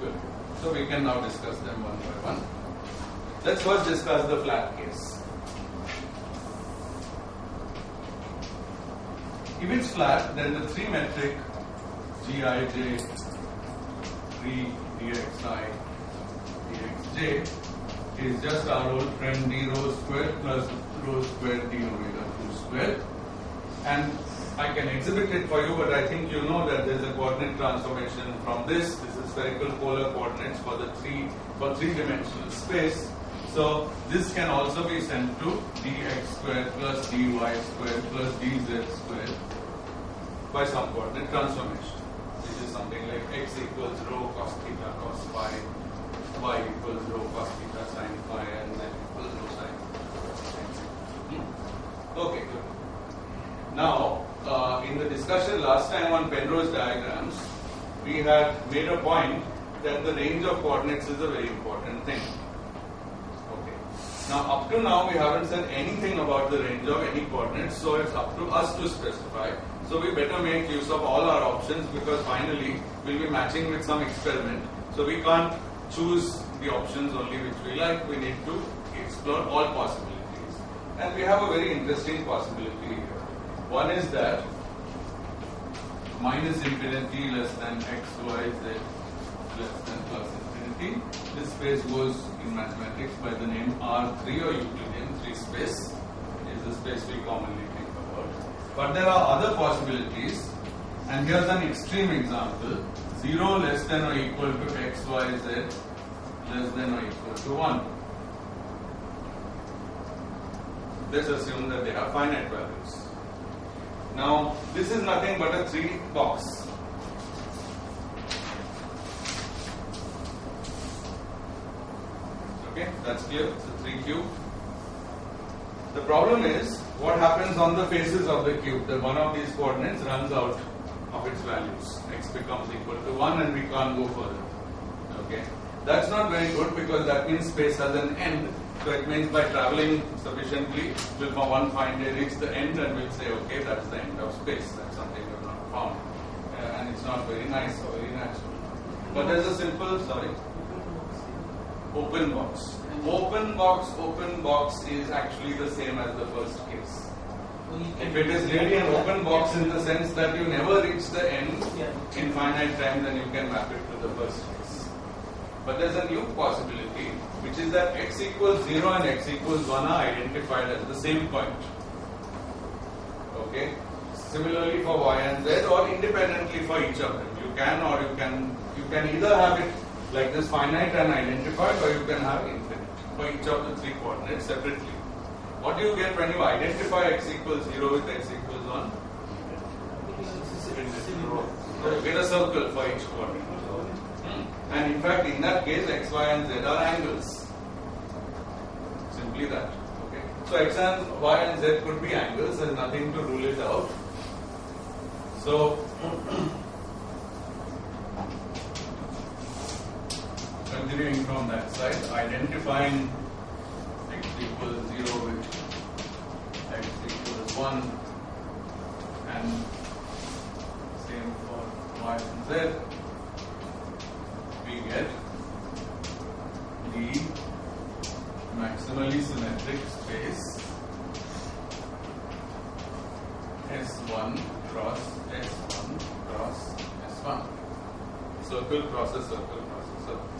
Good. So we can now discuss them one by one. Let's first discuss the flat case. If it's flat, then the 3 metric Gij 3 dxi dxj is just our old friend d rho squared plus rho squared d omega 2 squared. And I can exhibit it for you, but I think you know that there is a coordinate transformation from this. This is spherical polar coordinates for 3-dimensional space. So this can also be sent to dx squared plus dy squared plus dz squared by some coordinate transformation. which is something like x equals rho cos theta cos phi, y equals rho cos theta sin phi, and z equals rho sin. Okay, good. Now, in the discussion last time on Penrose diagrams, we had made a point that the range of coordinates is a very important thing. Okay. Now, up to now, we haven't said anything about the range of any coordinates, so it's up to us to specify. So we better make use of all our options, because finally we'll be matching with some experiment. So we can't choose the options only which we like. We need to explore all possibilities. And we have a very interesting possibility here. One is that minus infinity less than x, y, z less than plus infinity. This space goes in mathematics by the name R3 or Euclidean 3 space. Is the space we commonly think about. But there are other possibilities, and here's an extreme example: 0 less than or equal to x, y, z less than or equal to 1. Let's assume that they are finite values. Now, this is nothing but a 3 box. Okay, that's clear. It's a 3 cube. The problem is what happens on the faces of the cube. That one of these coordinates runs out of its values. X becomes equal to 1 and we can't go further. Okay, that's not very good, because that means space has an end. So it means by traveling sufficiently, we'll for one fine day reach the end and we'll say, okay, that's the end of space. That's something we've not found. And it's not very nice or very natural. But there's a simple, open box. Open box is actually the same as the first case. If it is really an open box in the sense that you never reach the end in finite time, then you can map it to the first case. But there's a new possibility, which is that x equals 0 and x equals 1 are identified as the same point. Okay? Similarly for y and z, or independently for each of them. You can either have it like this finite and identified, or you can have infinite for each of the 3 coordinates separately. What do you get when you identify x equals 0 with x equals 1? So you get a circle for each coordinate. And in fact, in that case, x, y, and z are angles. Simply that. Okay. So x and y and z could be angles. There's nothing to rule it out. So continuing from that side, identifying x equals 0 with x equals 1, and same for y and z, we get the maximally symmetric space S1 cross S1 cross S1. Circle cross a circle cross a circle.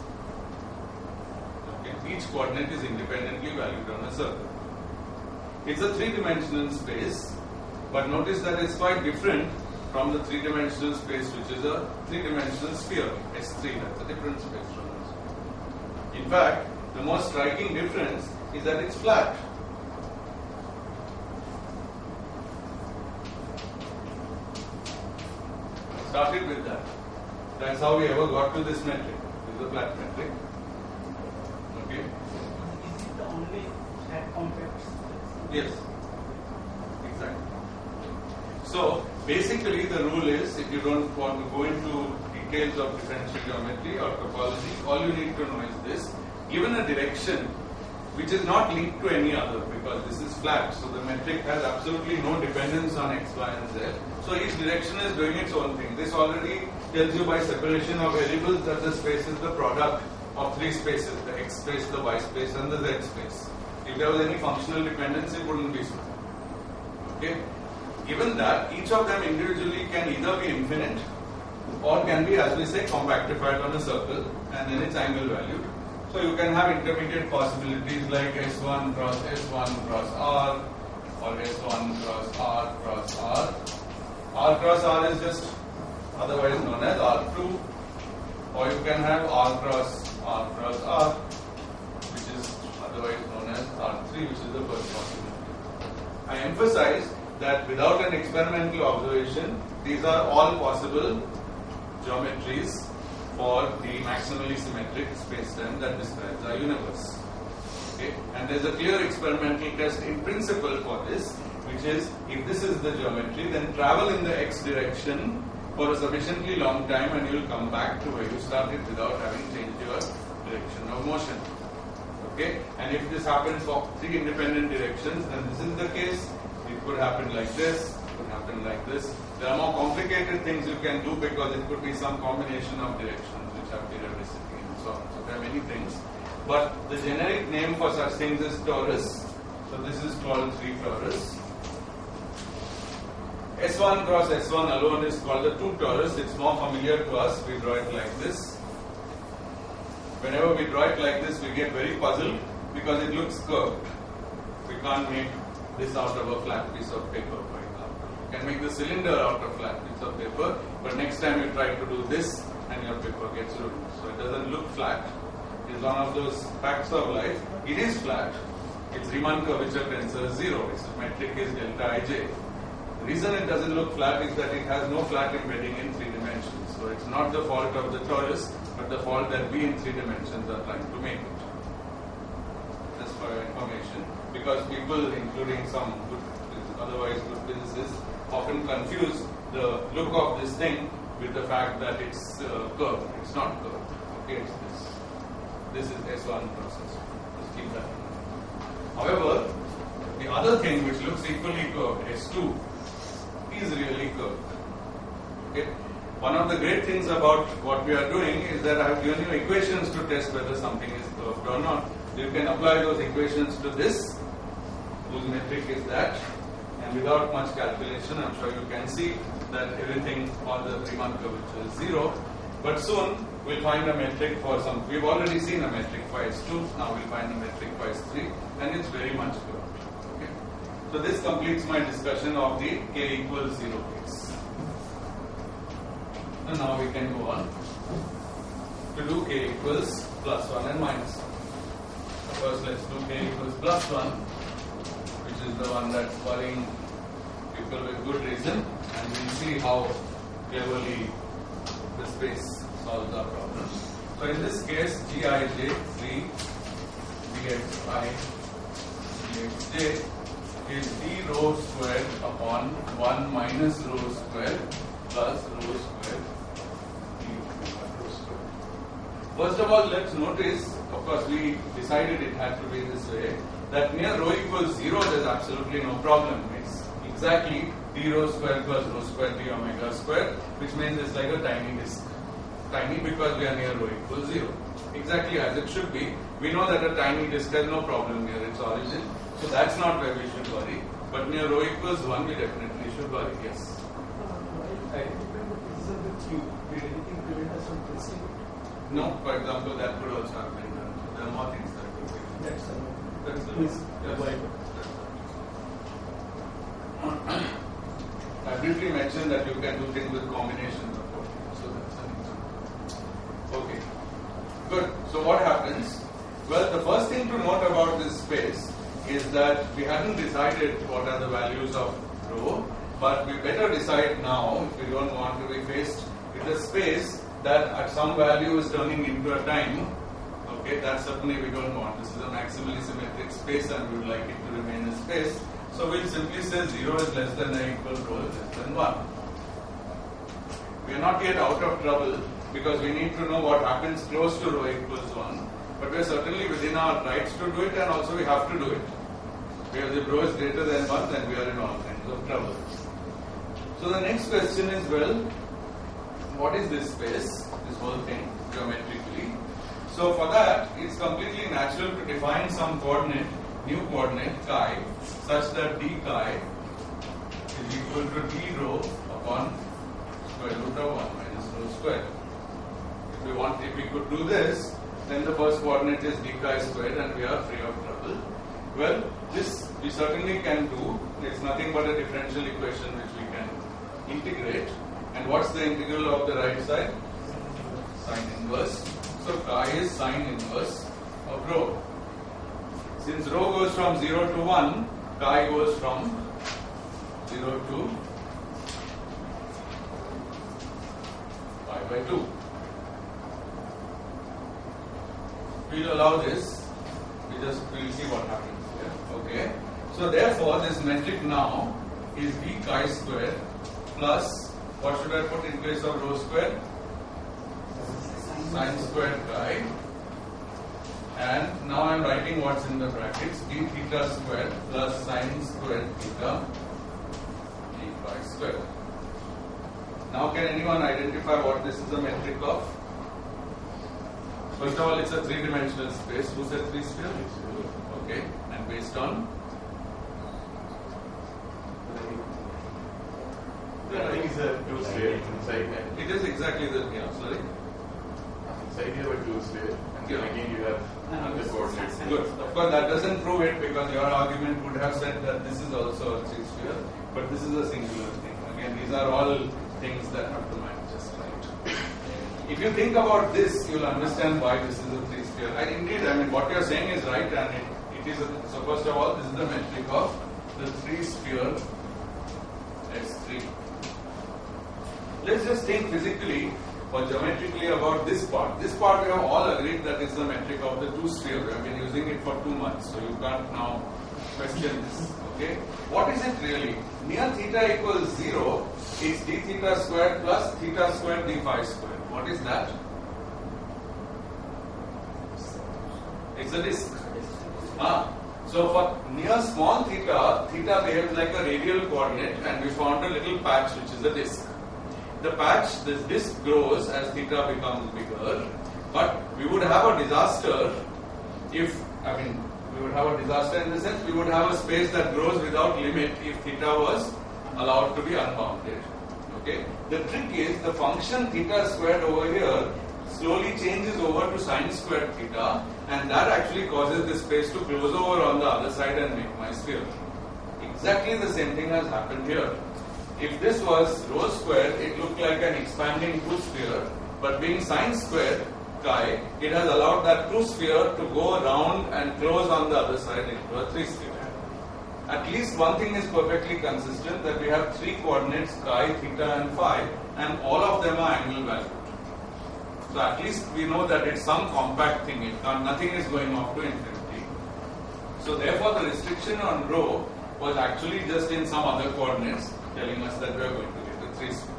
Okay. Each coordinate is independently valued on a circle. It's a 3-dimensional space, but notice that it's quite different from the 3-dimensional space, which is a 3-dimensional sphere, S3. That's a different space from this. In fact, the most striking difference is that it's flat. Started with that. That's how we ever got to this metric. This is a flat metric. Okay. Is it the only flat compact? Yes. Exactly. So basically, the rule is, if you don't want to go into details of differential geometry or topology, all you need to know is this: given a direction which is not linked to any other, because this is flat, so the metric has absolutely no dependence on x, y, and z. So each direction is doing its own thing. This already tells you by separation of variables that the space is the product of 3 spaces: the x space, the y space, and the z space. If there was any functional dependence, it wouldn't be so. Okay. Given that, each of them individually can either be infinite or can be, as we say, compactified on a circle, and then it's angle valued. So you can have intermediate possibilities like S1 cross R, or S1 cross R cross R. R cross R is just otherwise known as R2, or you can have R cross R, which is otherwise known as R3, which is the first possibility. I emphasize that without an experimental observation, these are all possible geometries for the maximally symmetric spacetime that describes our universe. Okay? And there is a clear experimental test in principle for this, which is if this is the geometry, then travel in the x direction for a sufficiently long time and you will come back to where you started without having changed your direction of motion. Okay? And if this happens for 3 independent directions, then this is the case. It could happen like this, it could happen like this. There are more complicated things you can do because it could be some combination of directions which have periodicity and so on. So there are many things. But the generic name for such things is torus. So this is called 3 torus. S1 cross S1 alone is called the 2 torus. It's more familiar to us. We draw it like this. Whenever we draw it like this, we get very puzzled because it looks curved. We can't make this out of a flat piece of paper, for example. You can make the cylinder out of a flat piece of paper, but next time you try to do this and your paper gets ruined. So it doesn't look flat. It's one of those facts of life. It is flat. Its Riemann curvature tensor is 0. Its metric is delta ij. The reason it doesn't look flat is that it has no flat embedding in 3 dimensions. So it's not the fault of the torus, but the fault that we in 3 dimensions are trying to make it. Just for your information, because people, including some good, otherwise good physicists, often confuse the look of this thing with the fact that it's curved. It's not curved. Okay, it's this. This is S1 process. Just keep that in mind. However, the other thing which looks equally curved, S2, is really curved. Okay? One of the great things about what we are doing is that I have given you equations to test whether something is curved or not. You can apply those equations to this, whose metric is that, and without much calculation, I'm sure you can see that everything on the Riemann curvature is 0. But soon we'll find a metric for some. We've already seen a metric for S2. Now we'll find a metric for S3, and it's very much curved. Okay? So this completes my discussion of the k equals 0 case. And now we can go on to do k equals plus 1 and minus 1. First, let's do k equals plus 1, which is the one that's worrying people with good reason, and we'll see how cleverly the space solves our problem. So in this case, Gij 3 dxi dxj is d rho squared upon 1 minus rho squared plus rho squared d rho squared. First of all, let's notice, of course we decided it had to be this way, that near rho equals 0 there's absolutely no problem. It's exactly d rho squared plus rho squared d omega squared, which means it's like a tiny disk. Tiny because we are near rho equals 0. Exactly as it should be. We know that a tiny disk has no problem near its origin, so that's not where we should worry. But near rho equals 1 we definitely should worry, yes. While identifying the pieces of the cube, did anything prevent us from tracing it? No, for example, that could also have been done. There are more things that could be done. That's the Yes. why. I briefly mentioned that you can do things with combinations of formulas, so that's an example. Okay, good. So what happens? Well, the first thing to note about this space is that we hadn't decided what are the values of rho, but we better decide now if we don't want to be faced with a space that at some value is turning into a time. Okay, that certainly we don't want. This is a maximally symmetric space and we would like it to remain a space. So we'll simply say 0 is less than or equal rho is less than 1. We are not yet out of trouble because we need to know what happens close to rho equals 1. But we are certainly within our rights to do it, and also we have to do it. Because if rho is greater than 1, then we are in all kinds of trouble. So the next question is, well, what is this space, this whole thing, geometrically? So for that, it's completely natural to define some coordinate, new coordinate chi, such that d chi is equal to d rho upon square root of 1 minus rho squared. If we could do this, then the first coordinate is d chi squared and we are free of trouble. Well, this we certainly can do. It's nothing but a differential equation which we can integrate. And what's the integral of the right side? Sine inverse. So chi is sine inverse of rho. Since rho goes from 0 to 1, chi goes from 0 to pi by 2. We'll allow this. We'll see what happens here. Okay. So therefore, this metric now is b chi square plus, what should I put in place of rho square? Sine square chi. And now I am writing what's in the brackets, d theta square plus sine square theta d phi square. Now can anyone identify what this is a metric of? First of all, it's a three-dimensional space. Who said three sphere? Okay. And based on? I think it's a two sphere inside that. It is exactly the, sorry. Inside you have a two sphere, and then again you have the coordinates. Good. Of course, that doesn't prove it because your argument would have said that this is also a three sphere, but this is a singular thing. Again, these are all things that have to match just right. If you think about this, you'll understand why this is a three sphere. And indeed, what you're saying is right, and it is. So first of all, this is the metric of the three sphere S3. Let's just think physically or geometrically about this part. This part we have all agreed that is the metric of the two sphere. We have been using it for 2 months, so you can't now question this. Okay? What is it really? Near theta equals 0 is d theta squared plus theta squared d phi squared. What is that? It's a disk. So for near small theta, theta behaves like a radial coordinate, and we found a little patch which is a disk. The patch, this disk grows as theta becomes bigger, but we would have a disaster if, we would have a disaster in the sense we would have a space that grows without limit if theta was allowed to be unbounded. Okay? The trick is the function theta squared over here slowly changes over to sine squared theta, and that actually causes this space to close over on the other side and make my sphere. Exactly the same thing has happened here. If this was rho squared, it looked like an expanding two sphere, but being sine squared chi, it has allowed that two sphere to go around and close on the other side into a three sphere. At least one thing is perfectly consistent, that we have three coordinates chi, theta and phi, and all of them are angle valued. So at least we know that it's some compact thing, nothing is going off to infinity. So therefore the restriction on rho was actually just in some other coordinates, telling us that we are going to get a three sphere.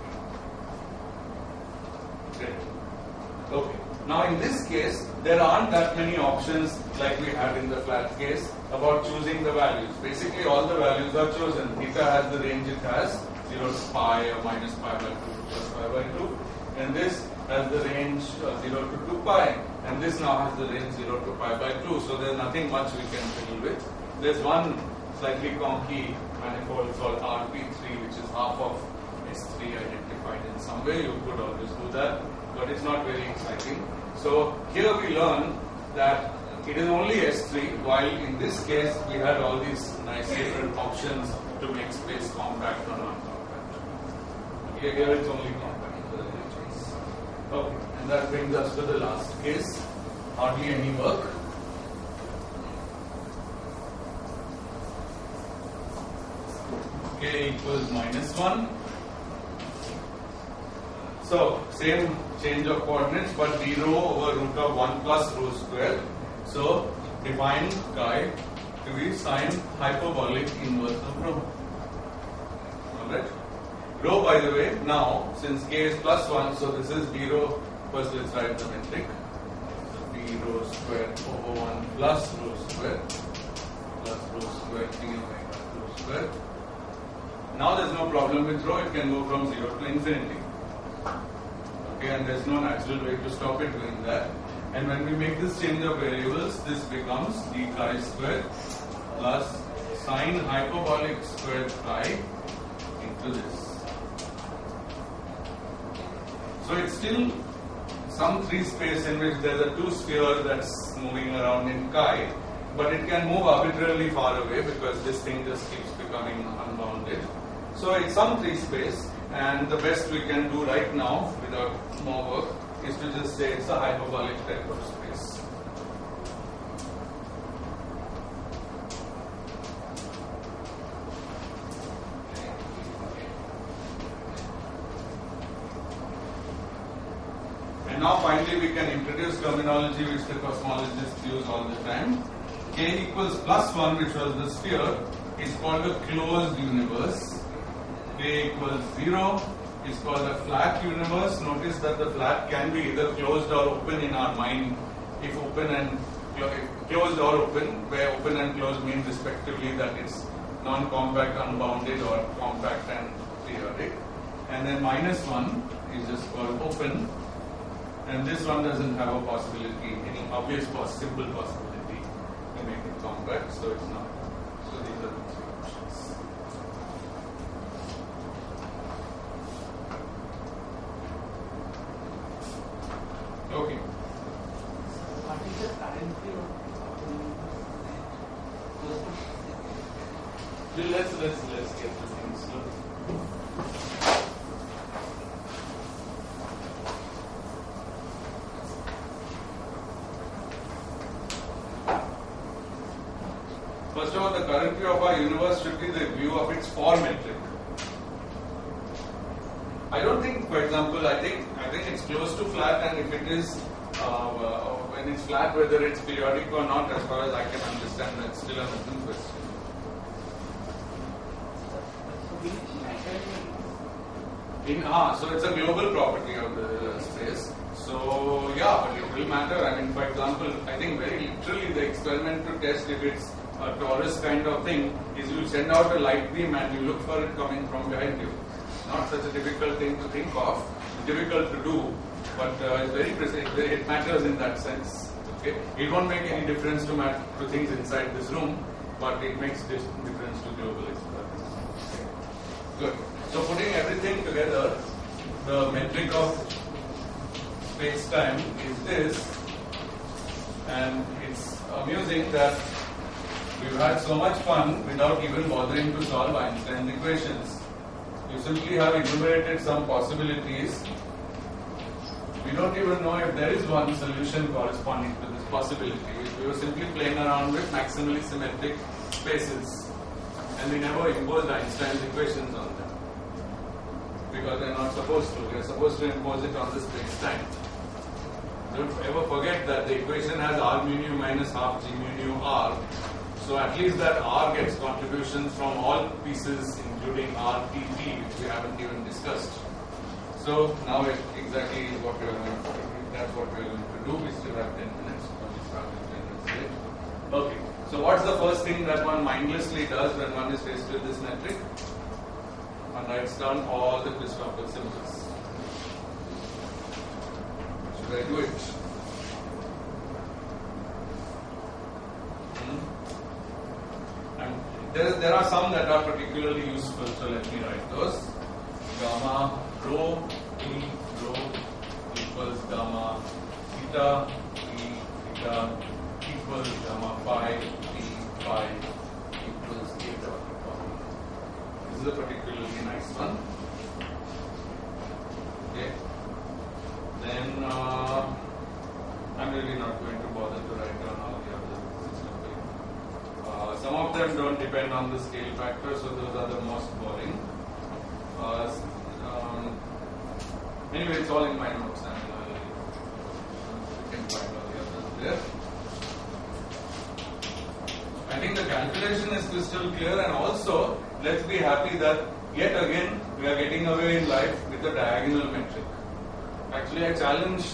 Great. Okay. Now in this case, there aren't that many options like we had in the flat case about choosing the values. Basically all the values are chosen. Theta has the range it has, 0 to pi or minus pi by 2 to plus pi by 2. And this has the range 0 to 2 pi. And this now has the range 0 to pi by 2. So there's nothing much we can fiddle with. There's one slightly conky manifold called RP3, which is half of S3 identified in some way. You could always do that, but it's not very exciting. So here we learn that it is only S3, while in this case we had all these nice different options to make space compact or non-compact. Here it's only compact. Okay, and that brings us to the last case. Hardly any work. K equals -1. So same change of coordinates, but d rho over root of 1 plus rho square. So define chi to be sine hyperbolic inverse of rho. Alright. Rho, by the way, now since k is plus 1, so this is d rho. First let's write the metric. So d rho square over 1 plus rho square d omega rho square. Now there's no problem with rho, it can go from 0 to infinity. Okay, and there's no natural way to stop it doing that. And when we make this change of variables, this becomes d chi square plus sine hyperbolic square chi into this. So it's still some three space in which there's a two sphere that's moving around in chi, but it can move arbitrarily far away because this thing just keeps becoming unbounded. So it's some three space, and the best we can do right now without more work is to just say it's a hyperbolic vector space. And now finally we can introduce terminology which the cosmologists use all the time. K equals plus 1, which was the sphere, is called a closed universe. K equals 0 is called a flat universe. Notice that the flat can be either closed or open in our mind. If open and closed or open, where open and closed mean respectively that it's non-compact, unbounded, or compact and periodic. And then minus 1 is just called open. And this one doesn't have a possibility, any obvious simple possibility to make it compact, so it's not. So these are the three options. Okay. What is the currency of Let's get the things slowly. First of all, the current view of our universe should be the view of its form metric. I don't think, for example, I think it's close to flat, and if it is, when it's flat, whether it's periodic or not, as far as I can understand, that's still an open question. So it's a global property of the space. So yeah, but it will matter. I mean, for example, I think very literally the experiment to test if it's a torus kind of thing is you send out a light beam and you look for it coming from behind you. Not such a difficult thing to think of, difficult to do, but it's very precise. It matters in that sense. Okay, it won't make any difference to things inside this room, but it makes difference to global experiments. Okay. Good. So putting everything together, the metric of space-time is this, and it's amusing that we've had so much fun without even bothering to solve Einstein's equations. You simply have enumerated some possibilities. We don't even know if there is one solution corresponding to this possibility. We were simply playing around with maximally symmetric spaces, and we never imposed Einstein's equations on them because they're not supposed to. We're supposed to impose it on the space-time. Don't ever forget that the equation has r mu nu minus half g mu nu r. So at least that r gets contributions from all pieces, including r t t, which we haven't even discussed. So now it exactly is what we are going to do. That's what we are going to do. We still have 10 minutes before we start in 10 minutes late. Okay. So what's the first thing that one mindlessly does when one is faced with this metric? One writes down all the Christoffel symbols. Should I do it? And there are some that are particularly useful, so let me write those. Gamma rho T rho equals gamma theta T theta equals gamma phi T phi equals A dot phi. This is a particularly nice one. Okay. Then I'm really not going to bother to write down all the other system. Some of them don't depend on the scale factor, so those are the most boring. Anyway, it's all in my notes, and you can find all the others there. I think the calculation is crystal clear, and also let's be happy that yet again we are getting away in life with a diagonal metric. Actually, I challenge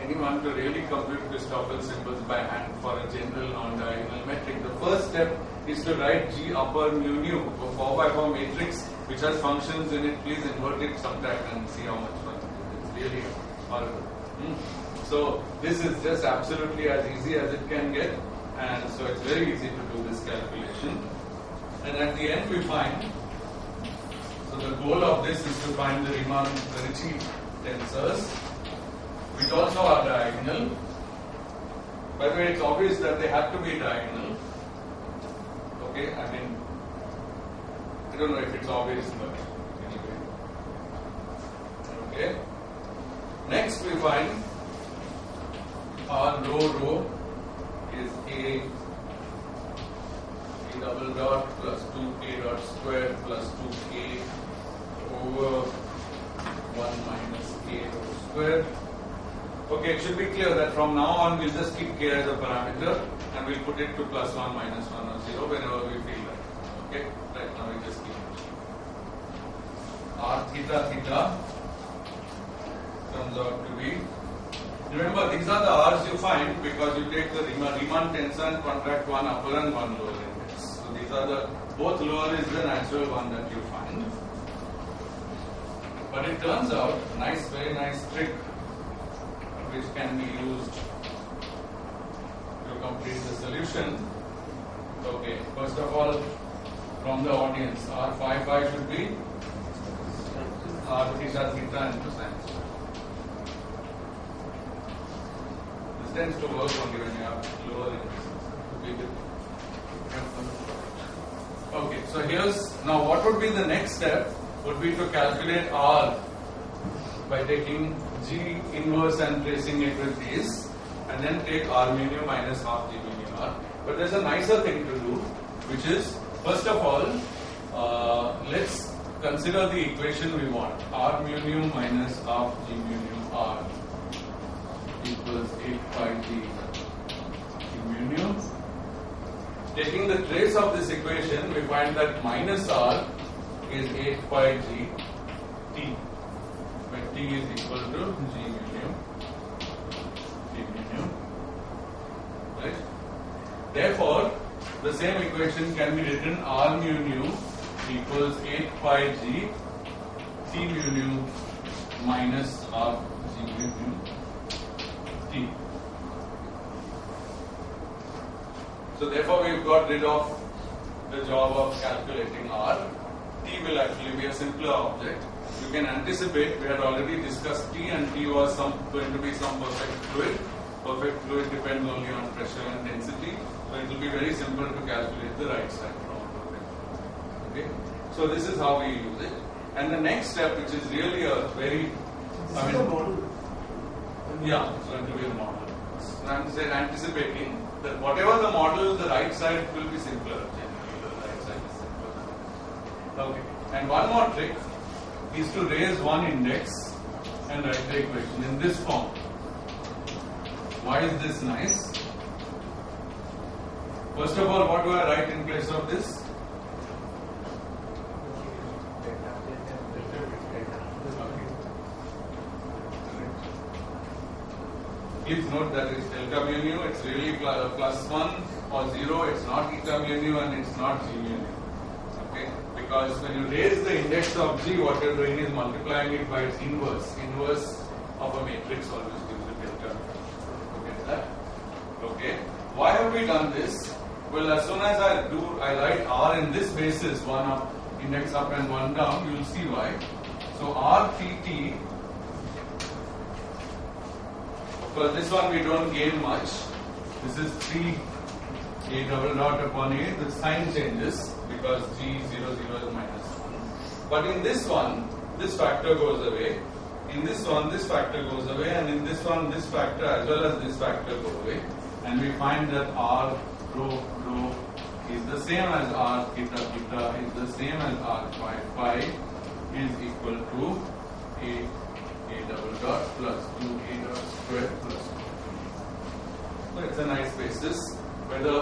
anyone to really compute Christoffel symbols by hand for a general non-diagonal metric. The first step is to write G upper mu nu, a 4x4 matrix which has functions in it. Please invert it sometime and see how much fun it is. It's really horrible. So this is just absolutely as easy as it can get, and so it's very easy to do this calculation. And at the end we find, so the goal of this is to find the Riemann-Ricci tensors, which also are diagonal. By the way, it's obvious that they have to be diagonal. Okay, I mean, I don't know if it's obvious, but anyway. Okay. Next we find our rho is A double dot plus 2k dot squared plus 2k over 1 minus k rho squared. Okay, it should be clear that from now on we'll just keep k as a parameter and we'll put it to +1, -1 or 0 whenever we feel like. Okay, right now we just keep it. R theta theta comes out to be. Remember, these are the R's you find because you take the Riemann tensor and contract one upper and one lower index. So these are the both lower is the natural one that you find. But it turns out very nice trick which can be used to complete the solution. Okay, first of all, from the audience, R phi should be R theta theta into sin. This tends to work only when you have lower indices. Okay, so now what would be the next step? Would be to calculate R by taking G inverse and placing it with these, and then take R mu nu minus half G mu nu R. But there's a nicer thing to do, which is, first of all, let's consider the equation we want. R mu nu minus half G mu nu R equals 8 pi G mu nu. Taking the trace of this equation, we find that minus R is 8 pi G T, when T is equal to G mu nu. Right? Therefore, the same equation can be written R mu nu equals 8 pi G T mu nu minus half G mu nu T. So therefore, we've got rid of the job of calculating R. T will actually be a simpler object. You can anticipate, we had already discussed T, and T was going to be some perfect fluid. Perfect fluid depends only on pressure and density. So it will be very simple to calculate the right side from perfect fluid. Okay? So this is how we use it. And the next step, which is really a very... Yeah, it's going to be a model. So I'm anticipating that whatever the model, the right side will be simpler. Generally, the right side is simpler. Okay. And one more trick is to raise one index and write the equation in this form. Why is this nice? First of all, what do I write in place of this? Please note that it's delta mu nu, it's really +1 or 0, it's not eta mu nu and it's not G mu nu. Okay? Because when you raise the index of G, what you're doing is multiplying it by its inverse. Inverse of a matrix always gives a delta. Okay, that? Okay. Why have we done this? Well, as soon as I write R in this basis, one up, index up and one down, you will see why. So R Tt, for this one we don't gain much. This is 3 A double dot upon A. The sign changes because G 0 0 is minus 1. But in this one, this factor goes away. In this one, this factor goes away, and in this one, this factor as well as this factor go away. And we find that R rho is the same as R theta theta is the same as R phi is equal to A double dot plus 2A dot square plus 2. So it's a nice basis where the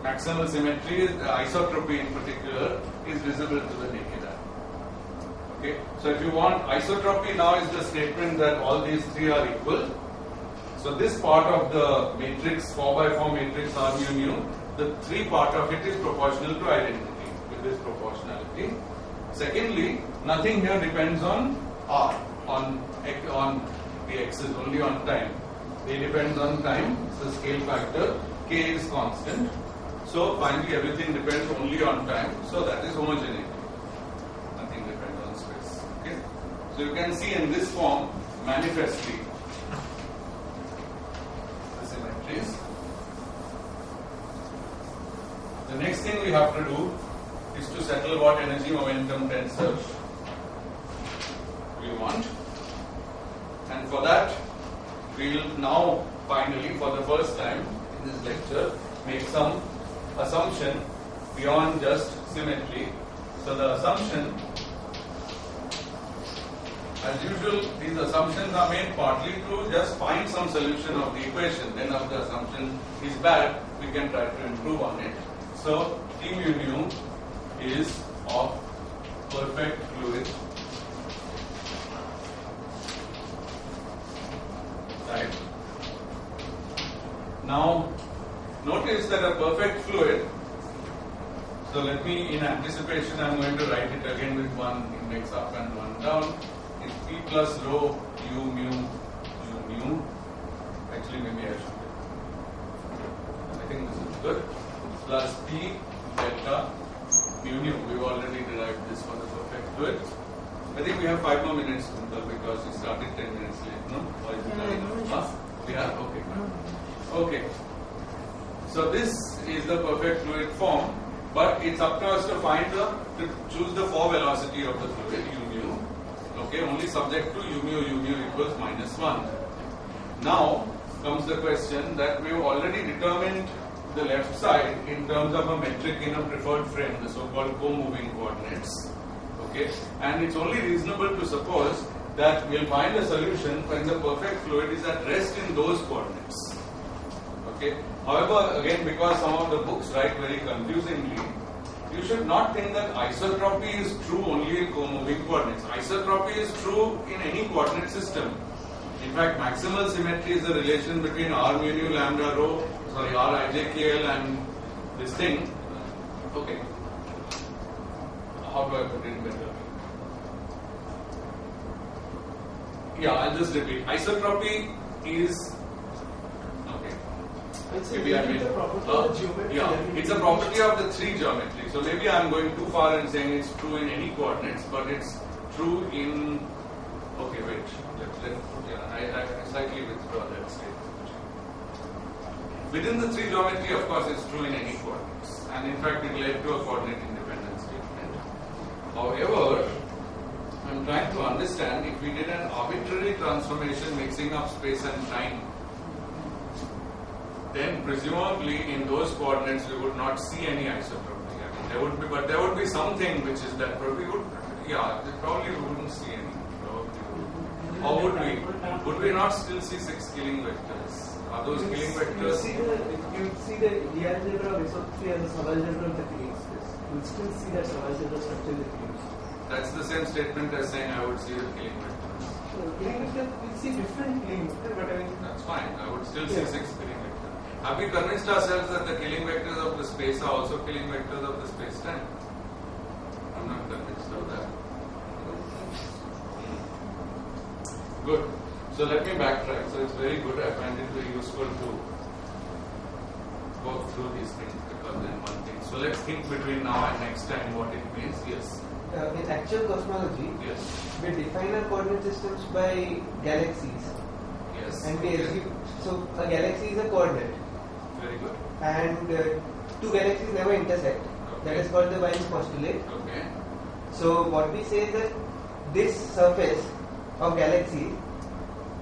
maximal symmetry, the isotropy in particular, is visible to the naked eye. Okay, so if you want isotropy, now is the statement that all these three are equal. So this part of the matrix, 4x4 matrix R mu nu, the 3 part of it is proportional to identity with this proportionality. Secondly, nothing here depends on R, on the x's, only on time. They depends on time, it's a scale factor, k is constant. So finally everything depends only on time, so that is homogeneity. Nothing depends on space. Okay? So you can see in this form manifestly the symmetries. The next thing we have to do is to settle what energy momentum tensor we want. And for that, we will now finally, for the first time in this lecture, make some assumption beyond just symmetry. So the assumption As usual, these assumptions are made partly to just find some solution of the equation. Then if the assumption is bad, we can try to improve on it. So T mu nu is of perfect fluid type. Now notice that a perfect fluid, so let me, in anticipation, I am going to write it again with one index up and one down. It's P plus rho u mu actually maybe I should, I think this is good, plus P delta mu nu. We've already derived this for the perfect fluid. I think we have 5 more minutes because we started 10 minutes late, no? Or is it enough? We have? Okay, fine. Okay. So this is the perfect fluid form, but it's up to us to to choose the 4 velocity of the fluid, u mu. Okay, only subject to u mu equals -1. Now comes the question that we've already determined the left side in terms of a metric in a preferred frame, the so-called co-moving coordinates. Okay, and it's only reasonable to suppose that we'll find a solution when the perfect fluid is at rest in those coordinates. Okay. However, again, because some of the books write very confusingly, you should not think that isotropy is true only in co-moving coordinates. Isotropy is true in any coordinate system. In fact, maximal symmetry is the relation between r mu nu lambda rho, sorry, r ijkl and this thing. Okay. How do I put it better? Yeah, I'll just repeat. Isotropy is maybe I mean, it's a property of the 3 geometry. So maybe I'm going too far in saying it's true in any coordinates, but it's true in. Okay, wait. I slightly withdraw that statement. Within the 3 geometry, of course, it's true in any coordinates, and in fact, it led to a coordinate independent statement. However, I'm trying to understand if we did an arbitrary transformation mixing up space and time, then presumably in those coordinates we would not see any isotropy. I mean, there would be, but there would be something which is that we would, probably we wouldn't see any. Or would we? Would we not still see 6 Killing vectors? Are those Killing vectors? You see the D algebra of isotropy as a subalgebra of the Killing space. You still see that subalgebra structure in the Killing space. That's the same statement as saying I would see the Killing vectors. Killing vector, we see different Killing vectors, but I mean. That's fine. I would still see 6 Killing vectors. Have we convinced ourselves that the Killing vectors of the space are also Killing vectors of the space-time? I'm not convinced of that. Good. So let me backtrack. So it's very good. I find it very useful to go through these things because then one thing. So let's think between now and next time what it means. Yes. In actual cosmology, Yes. we define our coordinate systems by galaxies. Yes. And we Okay. assume, so a galaxy is a coordinate. Very good. And 2 galaxies never intersect. Okay. That is called the Wien's postulate. Okay. So what we say is that this surface of galaxy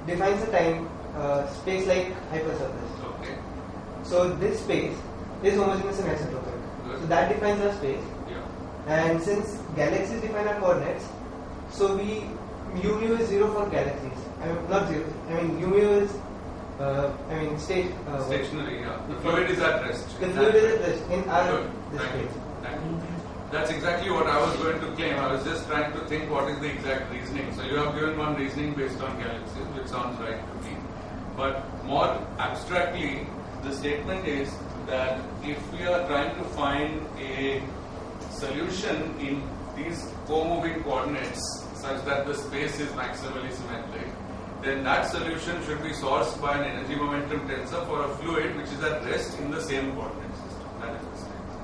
defines a time space-like hypersurface. Okay. So this space is homogeneous and isotropic. Good. So that defines our space. Yeah. And since galaxies define our coordinates, so u mu is 0 for galaxies. I mean, not 0. I mean, u mu is Stationary. Yeah. The fluid is at rest. The fluid is at rest in our Good. this Thank you. space. Thank you. That's exactly what I was going to claim. I was just trying to think what is the exact reasoning. So you have given one reasoning based on galaxies, which sounds right to me. But more abstractly, the statement is that if we are trying to find a solution in these co-moving coordinates such that the space is maximally symmetric, then that solution should be sourced by an energy momentum tensor for a fluid which is at rest in the same coordinate system. That is the statement.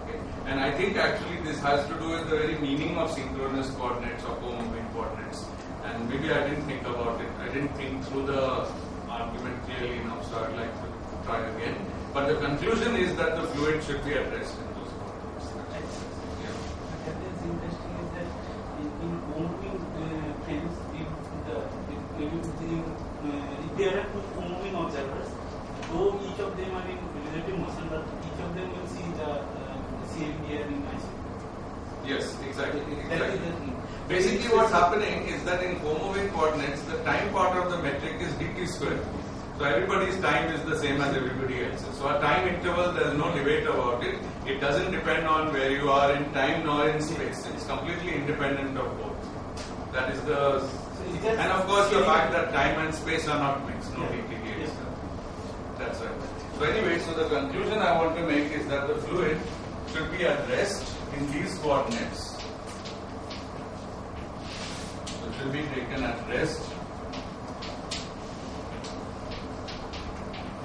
Okay. And I think actually this has to do with the very meaning of synchronous coordinates or co-moving coordinates. And maybe I didn't think about it. I didn't think through the argument clearly enough, so I'd like to try again. But the conclusion is that the fluid should be at rest in those coordinates. Yeah. What is interesting is that in moving frames, if there are 2 moving observers, though each of them are in relative motion, but each of them will see the same here in isotropic. Yes, exactly. That is Exactly. the thing. Basically, what's happening is that in co-moving coordinates, the time part of the metric is dt squared. So everybody's time is the same as everybody else's. So a time interval, there is no debate about it. It doesn't depend on where you are in time nor in space. It's completely independent of both. That is the, and of course the fact that time and space are not mixed. No DT is That's right. So anyway, so the conclusion I want to make is that the fluid should be at rest in these coordinates. So it should be taken at rest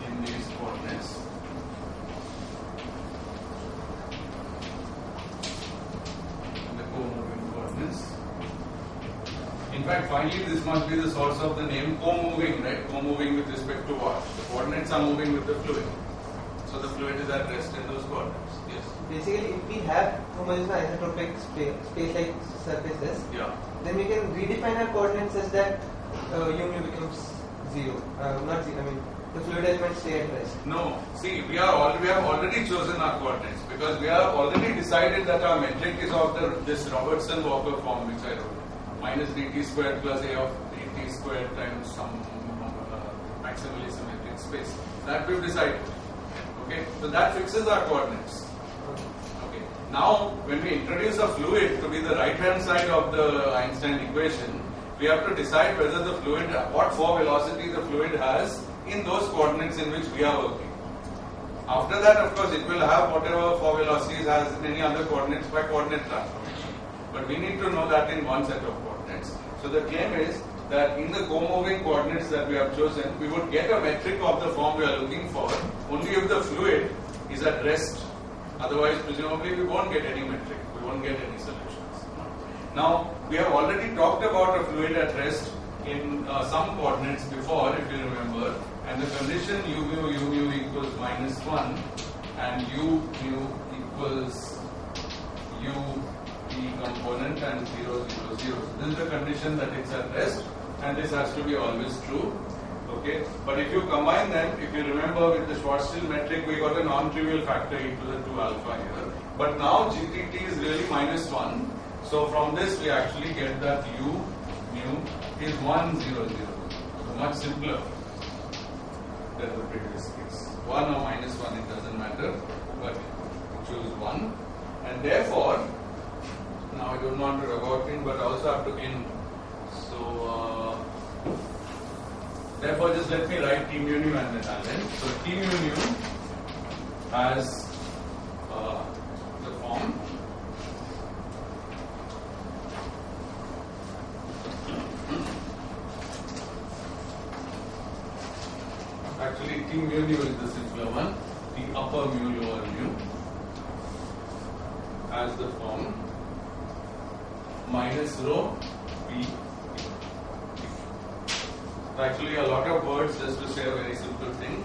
in these coordinates. In the co-moving coordinates. In fact, finally, this must be the source of the name co-moving, right? Co-moving with respect to what? The coordinates are moving with the fluid. So the fluid is at rest in those coordinates. Yes. Basically, if we have homogeneous isotropic space-like surfaces, Yeah. then we can redefine our coordinates such that u mu becomes zero. Not zero. I mean, the fluid elements stay at rest. No. See, we have already chosen our coordinates because we have already decided that our metric is of this Robertson-Walker form, which I wrote. Minus dt squared plus a of dt squared times some maximally symmetric space. That we've decided. Okay, so that fixes our coordinates. Okay. Now, when we introduce a fluid to be the right-hand side of the Einstein equation, we have to decide whether the fluid, what four velocity the fluid has in those coordinates in which we are working. After that, of course, it will have whatever four velocities has in any other coordinates by coordinate transformation. But we need to know that in one set of coordinates. So the claim is that in the co-moving coordinates that we have chosen, we would get a metric of the form we are looking for only if the fluid is at rest. Otherwise, presumably, we won't get any metric. We won't get any solutions. Now, we have already talked about a fluid at rest in some coordinates before, if you remember. And the condition u mu equals -1 and u mu equals u p component and 0, 0, 0. This is the condition that it's at rest, and this has to be always true. Okay, but if you combine them, if you remember with the Schwarzschild metric, we got a non-trivial factor e to the 2 alpha here. But now GTT is really -1. So from this we actually get that u mu is 1, 0, 0. So much simpler than the previous case. 1 or -1, it doesn't matter, but choose 1. And therefore, now I don't want to rub out in, but I also have to in. So, therefore, just let me write T mu nu and then I'll end. So, T mu nu has the form actually T mu nu is the simpler one, the upper mu lower mu has the form minus rho p. Actually, a lot of words just to say a very simple thing.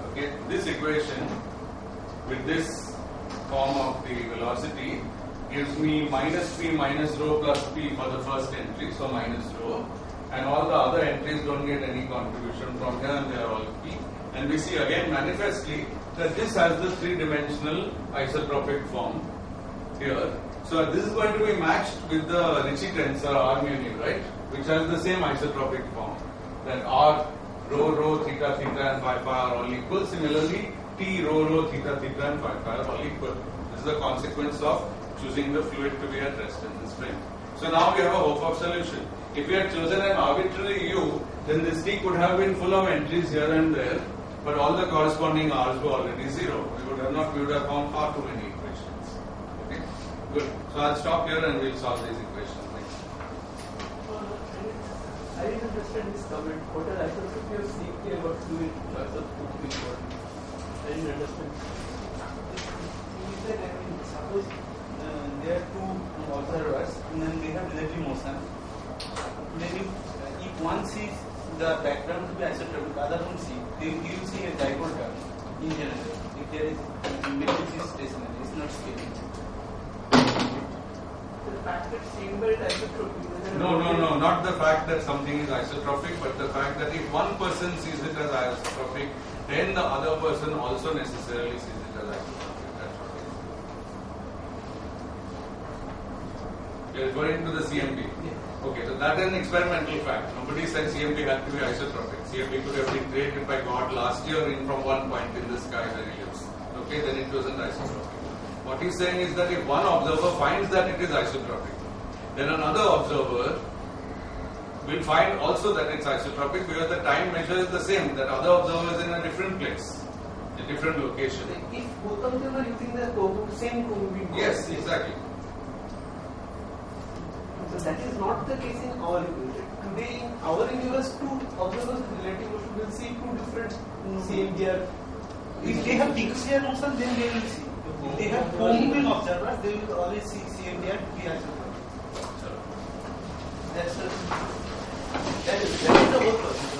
Okay, this equation with this form of the velocity gives me minus p minus rho plus p for the first entry, so minus rho, and all the other entries don't get any contribution from here, and they are all p. And we see again manifestly that this has the three-dimensional isotropic form here. So this is going to be matched with the Ricci tensor R mu nu, right? Which has the same isotropic form. That R, rho, rho, theta, theta and phi, phi are all equal. Similarly, T, rho, rho, theta, theta and phi, phi are all equal. This is the consequence of choosing the fluid to be at rest in this frame. So now we have a hope of solution. If we had chosen an arbitrary U, then this T could have been full of entries here and there, but all the corresponding R's were already 0. We would have found far too many equations. Okay? Good. So I'll stop here and we'll solve these equations next. I didn't understand this comment. What are isotropy of CK about fluid choice of moving body? I didn't understand. You said, I mean, suppose there are two observers and then they have relative motion. Then if one sees the background to be isotropic, the other one sees, you will see a dipole term in general. If there is matrix is stationary, it's not scaling. The fact that seen by isotropic. No, not the fact that something is isotropic, but the fact that if one person sees it as isotropic, then the other person also necessarily sees it as isotropic. That's what it is. You're referring to the CMB. Okay, so that is an experimental fact. Nobody said CMB had to be isotropic. CMB could have been created by God last year from one point in the sky where he lives. Okay, then it wasn't isotropic. What he's saying is that if one observer finds that it is isotropic, then another observer will find also that it's isotropic because the time measure is the same, that other observer is in a different place, a different location. If both of them are using the same co-moving coordinate. Yes, exactly. So that is not the case in our universe. Today in our universe, two observers relative motion will see two different CMGR. If they have PQCR motion, then they will see. If they have co-moving observers, they will always see CMGR to be isotropic. That is the whole process.